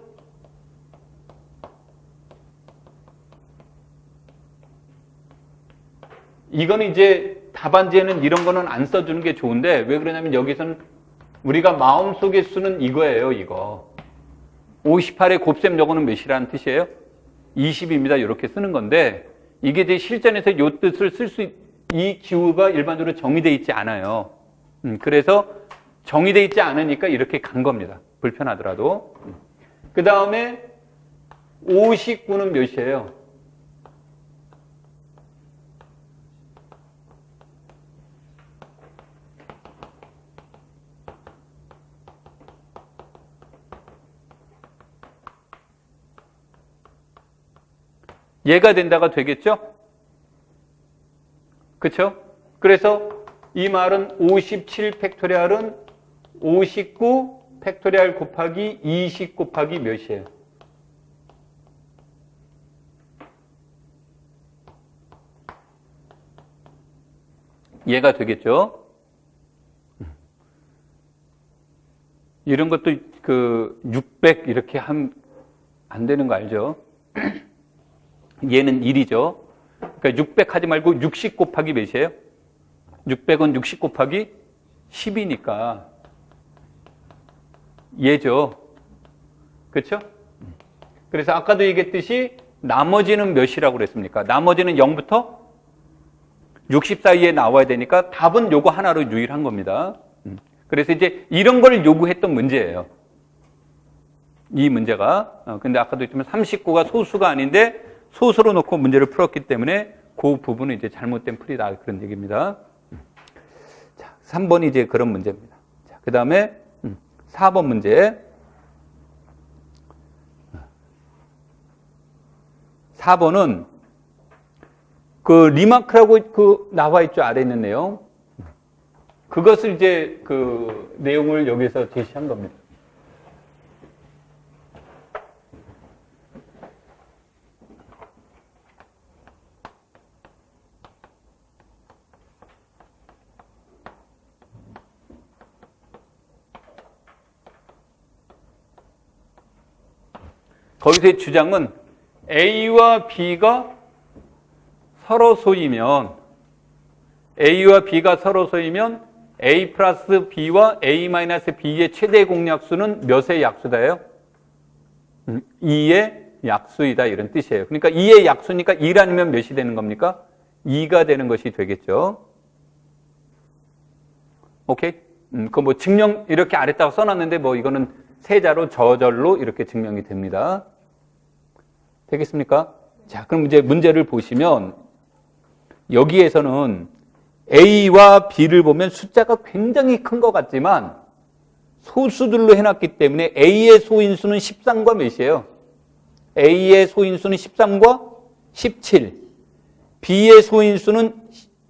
이거는 이제 답안지에는 이런 거는 안 써주는 게 좋은데 왜 그러냐면 여기서는 우리가 마음속에 쓰는 이거예요. 이거 58의 곱셈 요거는 몇이라는 뜻이에요? 20입니다. 이렇게 쓰는 건데 이게 이제 실전에서 이 뜻을 쓸 수 이 기호가 일반적으로 정의되어 있지 않아요. 그래서 정의되어 있지 않으니까 이렇게 간 겁니다. 불편하더라도. 그 다음에 59는 몇이에요? 얘가 된다가 되겠죠? 그렇죠? 그래서 이 말은 57 팩토리얼은 59 팩토리얼 곱하기 20 곱하기 몇이에요? 얘가 되겠죠? 이런 것도 그 600 이렇게 하면 안 되는 거 알죠? 얘는 1이죠. 그러니까 600 하지 말고 60 곱하기 몇이에요? 600은 60 곱하기 10이니까 얘죠. 그렇죠? 그래서 아까도 얘기했듯이 나머지는 몇이라고 그랬습니까? 나머지는 0부터 60 사이에 나와야 되니까 답은 요거 하나로 유일한 겁니다. 그래서 이제 이런 걸 요구했던 문제예요. 이 문제가. 근데 아까도 했지만 39가 소수가 아닌데 소수로 놓고 문제를 풀었기 때문에 그 부분은 이제 잘못된 풀이다. 그런 얘기입니다. 자, 3번이 이제 그런 문제입니다. 자, 그 다음에 4번 문제. 4번은 그 리마크라고 그 나와 있죠. 아래 있는 내용. 그것을 이제 그 내용을 여기서 제시한 겁니다. 거기서의 주장은 A와 B가 서로 소이면 A와 B가 서로 소이면 A 플러스 B와 A 마이너스 B의 최대 공약수는 몇의 약수다예요? 2의 약수이다 이런 뜻이에요. 그러니까 2의 약수니까 1 아니면 몇이 되는 겁니까? 2가 되는 것이 되겠죠. 오케이? 그 뭐 증명 이렇게 아래다가 써놨는데 뭐 이거는 세자로 저절로 이렇게 증명이 됩니다. 되겠습니까? 자, 그럼 이제 문제를 보시면 여기에서는 A와 B를 보면 숫자가 굉장히 큰 것 같지만 소수들로 해놨기 때문에 A의 소인수는 13과 몇이에요? A의 소인수는 13과 17, B의 소인수는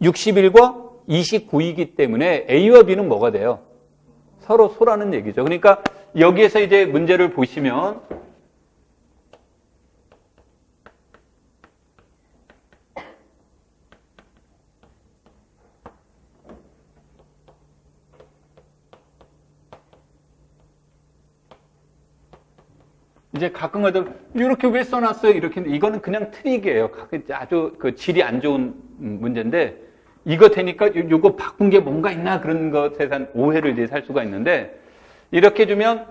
61과 29이기 때문에 A와 B는 뭐가 돼요? 서로 소라는 얘기죠. 그러니까 여기에서 이제 문제를 보시면 이제 가끔 가다 이렇게 왜 써놨어요? 이렇게 이거는 그냥 트릭이에요. 아주 그 질이 안 좋은 문제인데 이거 되니까 요거 바꾼 게 뭔가 있나 그런 것에 대한 오해를 이제 살 수가 있는데 이렇게 주면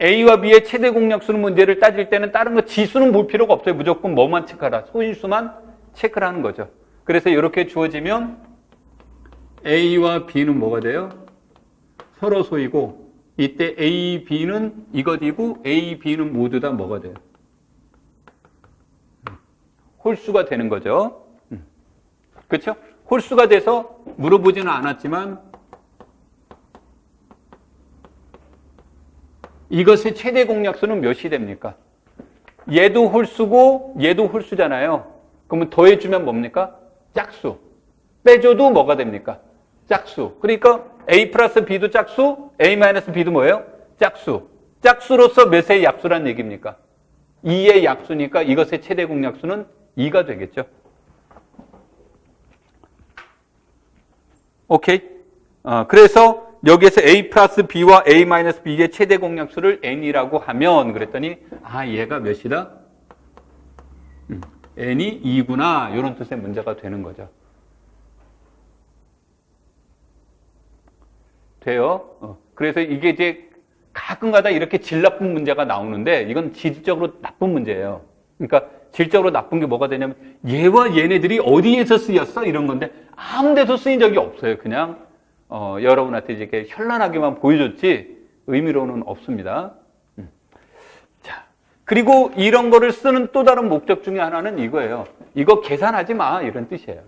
A와 B의 최대 공약수는 문제를 따질 때는 다른 거 지수는 볼 필요가 없어요. 무조건 뭐만 체크하라. 소인수만 체크를 하는 거죠. 그래서 이렇게 주어지면 A와 B는 뭐가 돼요? 서로 소이고 이때 A, B는 이것이고 A, B는 모두 다 뭐가 돼요? 홀수가 되는 거죠. 그렇죠? 홀수가 돼서 물어보지는 않았지만 이것의 최대 공약수는 몇이 됩니까? 얘도 홀수고 얘도 홀수잖아요. 그러면 더해주면 뭡니까? 짝수. 빼줘도 뭐가 됩니까? 짝수. 그러니까 A 플러스 B도 짝수, A 마이너스 B도 뭐예요? 짝수. 짝수로서 몇의 약수란 얘기입니까? 2의 약수니까 이것의 최대 공약수는 2가 되겠죠. 오케이? 그래서 여기에서 A 플러스 B와 A 마이너스 B의 최대 공약수를 N이라고 하면 그랬더니 얘가 몇이다? N이 2구나 이런 뜻의 문제가 되는 거죠. 돼요? 그래서 이게 이제 가끔가다 이렇게 질 나쁜 문제가 나오는데 이건 질적으로 나쁜 문제예요. 그러니까 질적으로 나쁜 게 뭐가 되냐면 얘와 얘네들이 어디에서 쓰였어? 이런 건데 아무 데서 쓰인 적이 없어요. 그냥 여러분한테 이렇게 현란하게만 보여줬지 의미로는 없습니다. 자, 그리고 이런 거를 쓰는 또 다른 목적 중에 하나는 이거예요. 이거 계산하지 마 이런 뜻이에요.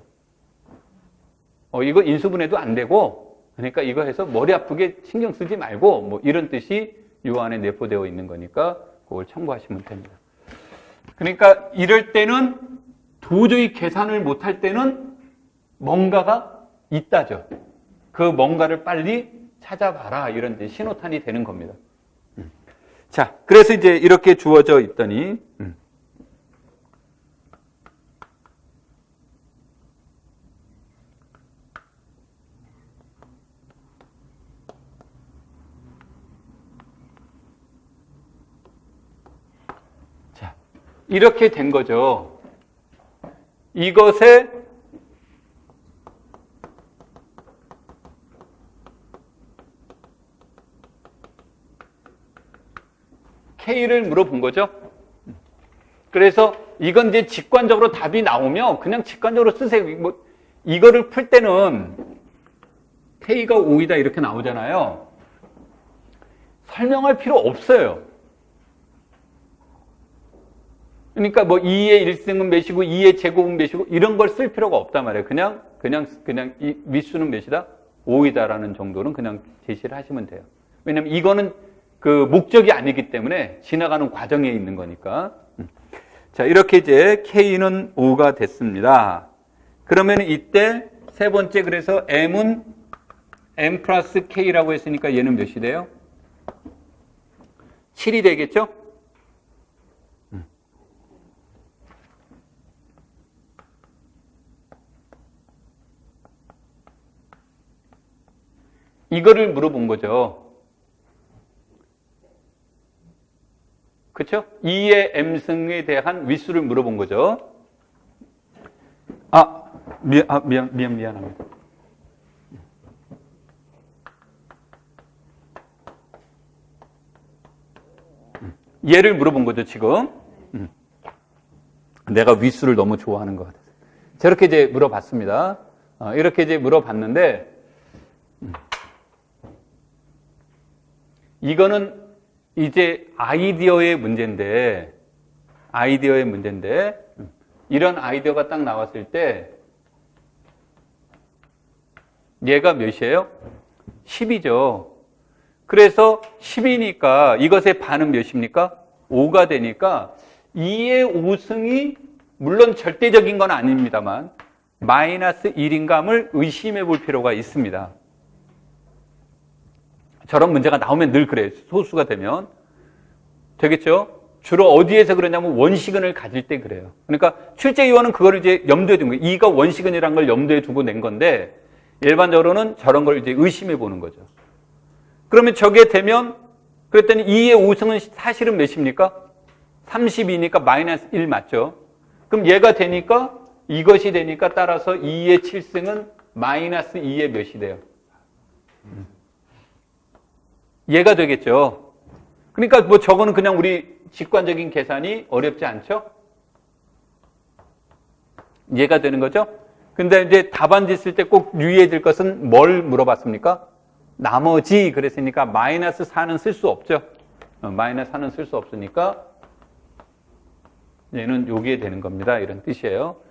이거 인수분해도 안 되고 그러니까 이거 해서 머리 아프게 신경 쓰지 말고 뭐 이런 뜻이 이 안에 내포되어 있는 거니까 그걸 참고하시면 됩니다. 그러니까 이럴 때는 도저히 계산을 못할 때는 뭔가가 있다죠. 그 뭔가를 빨리 찾아봐라 이런 신호탄이 되는 겁니다. 자, 그래서 이제 이렇게 주어져 있더니 자, 이렇게 된 거죠. 이것에 K를 물어본 거죠. 그래서 이건 이제 직관적으로 답이 나오면 그냥 직관적으로 쓰세요. 뭐 이거를 풀 때는 K가 5이다 이렇게 나오잖아요. 설명할 필요 없어요. 그러니까 뭐 2의 1승은 몇이고 2의 제곱은 몇이고 이런 걸 쓸 필요가 없단 말이에요. 그냥 이 윗수는 몇이다? 5이다라는 정도는 그냥 제시를 하시면 돼요. 왜냐면 이거는 그 목적이 아니기 때문에 지나가는 과정에 있는 거니까. 자, 이렇게 이제 K는 5가 됐습니다. 그러면 이때 세 번째 그래서 M은 M 플러스 K라고 했으니까 얘는 몇이 돼요? 7이 되겠죠? 이거를 물어본 거죠. 그렇죠? 2의 m승에 대한 윗수를 물어본 거죠. 미안합니다. 얘를 물어본 거죠, 지금. 내가 윗수를 너무 좋아하는 것 같아서. 저렇게 이제 물어봤습니다. 이렇게 이제 물어봤는데, 이거는 이제 아이디어의 문제인데 이런 아이디어가 딱 나왔을 때 얘가 몇이에요? 10이죠. 그래서 10이니까 이것의 반은 몇입니까? 5가 되니까 2의 5승이 물론 절대적인 건 아닙니다만 마이너스 1인감을 의심해 볼 필요가 있습니다. 저런 문제가 나오면 늘 그래요. 소수가 되면. 되겠죠? 주로 어디에서 그러냐면 원시근을 가질 때 그래요. 그러니까 출제위원은 그거를 이제 염두에 둔 거예요. 2가 원시근이라는 걸 염두에 두고 낸 건데 일반적으로는 저런 걸 이제 의심해 보는 거죠. 그러면 저게 되면 그랬더니 2의 5승은 사실은 몇입니까? 32니까 마이너스 1 맞죠? 그럼 얘가 되니까 이것이 되니까 따라서 2의 7승은 마이너스 2의 몇이 돼요? 얘가 되겠죠. 그러니까 뭐 저거는 그냥 우리 직관적인 계산이 어렵지 않죠? 얘가 되는 거죠? 근데 이제 답안지 쓸 때 꼭 유의해야 될 것은 뭘 물어봤습니까? 나머지 그랬으니까 마이너스 4는 쓸 수 없죠. 마이너스 4는 쓸 수 없으니까 얘는 여기에 되는 겁니다. 이런 뜻이에요.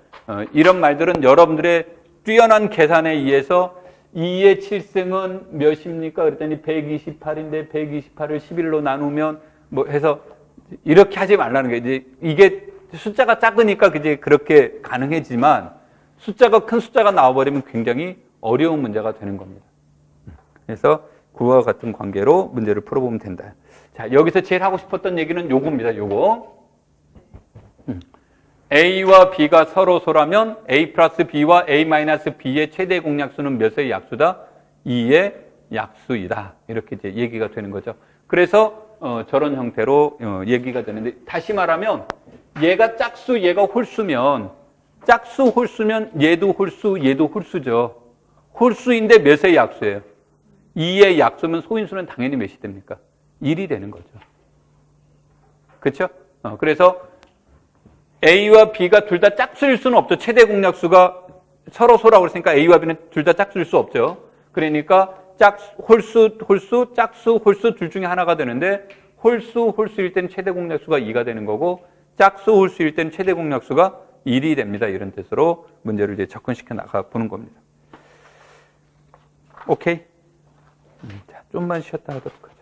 이런 말들은 여러분들의 뛰어난 계산에 의해서 2의 7승은 몇입니까? 그랬더니 128인데 128을 11로 나누면 뭐 해서 이렇게 하지 말라는 게 이제 이게 숫자가 작으니까 이제 그렇게 가능해지만 숫자가 큰 숫자가 나와버리면 굉장히 어려운 문제가 되는 겁니다. 그래서 그와 같은 관계로 문제를 풀어보면 된다. 자, 여기서 제일 하고 싶었던 얘기는 요겁니다. 요거. A와 B가 서로라면 A 플러스 B와 A 마이너스 B의 최대 공약수는 몇의 약수다? 2의 약수이다. 이렇게 이제 얘기가 되는 거죠. 그래서 저런 형태로 얘기가 되는데 다시 말하면 얘가 짝수, 얘가 홀수면 짝수, 홀수면 얘도 홀수, 얘도 홀수죠. 홀수인데 몇의 약수예요? 2의 약수면 소인수는 당연히 몇이 됩니까? 1이 되는 거죠. 그렇죠? 그래서 A와 B가 둘 다 짝수일 수는 없죠. 최대 공약수가 서로 소라고 그랬으니까 A와 B는 둘 다 짝수일 수 없죠. 그러니까 홀수, 짝수, 홀수 둘 중에 하나가 되는데 홀수일 때는 최대 공약수가 2가 되는 거고 짝수, 홀수일 때는 최대 공약수가 1이 됩니다. 이런 뜻으로 문제를 이제 접근시켜 나가 보는 겁니다. 오케이? 자, 좀만 쉬었다 하도록 하죠.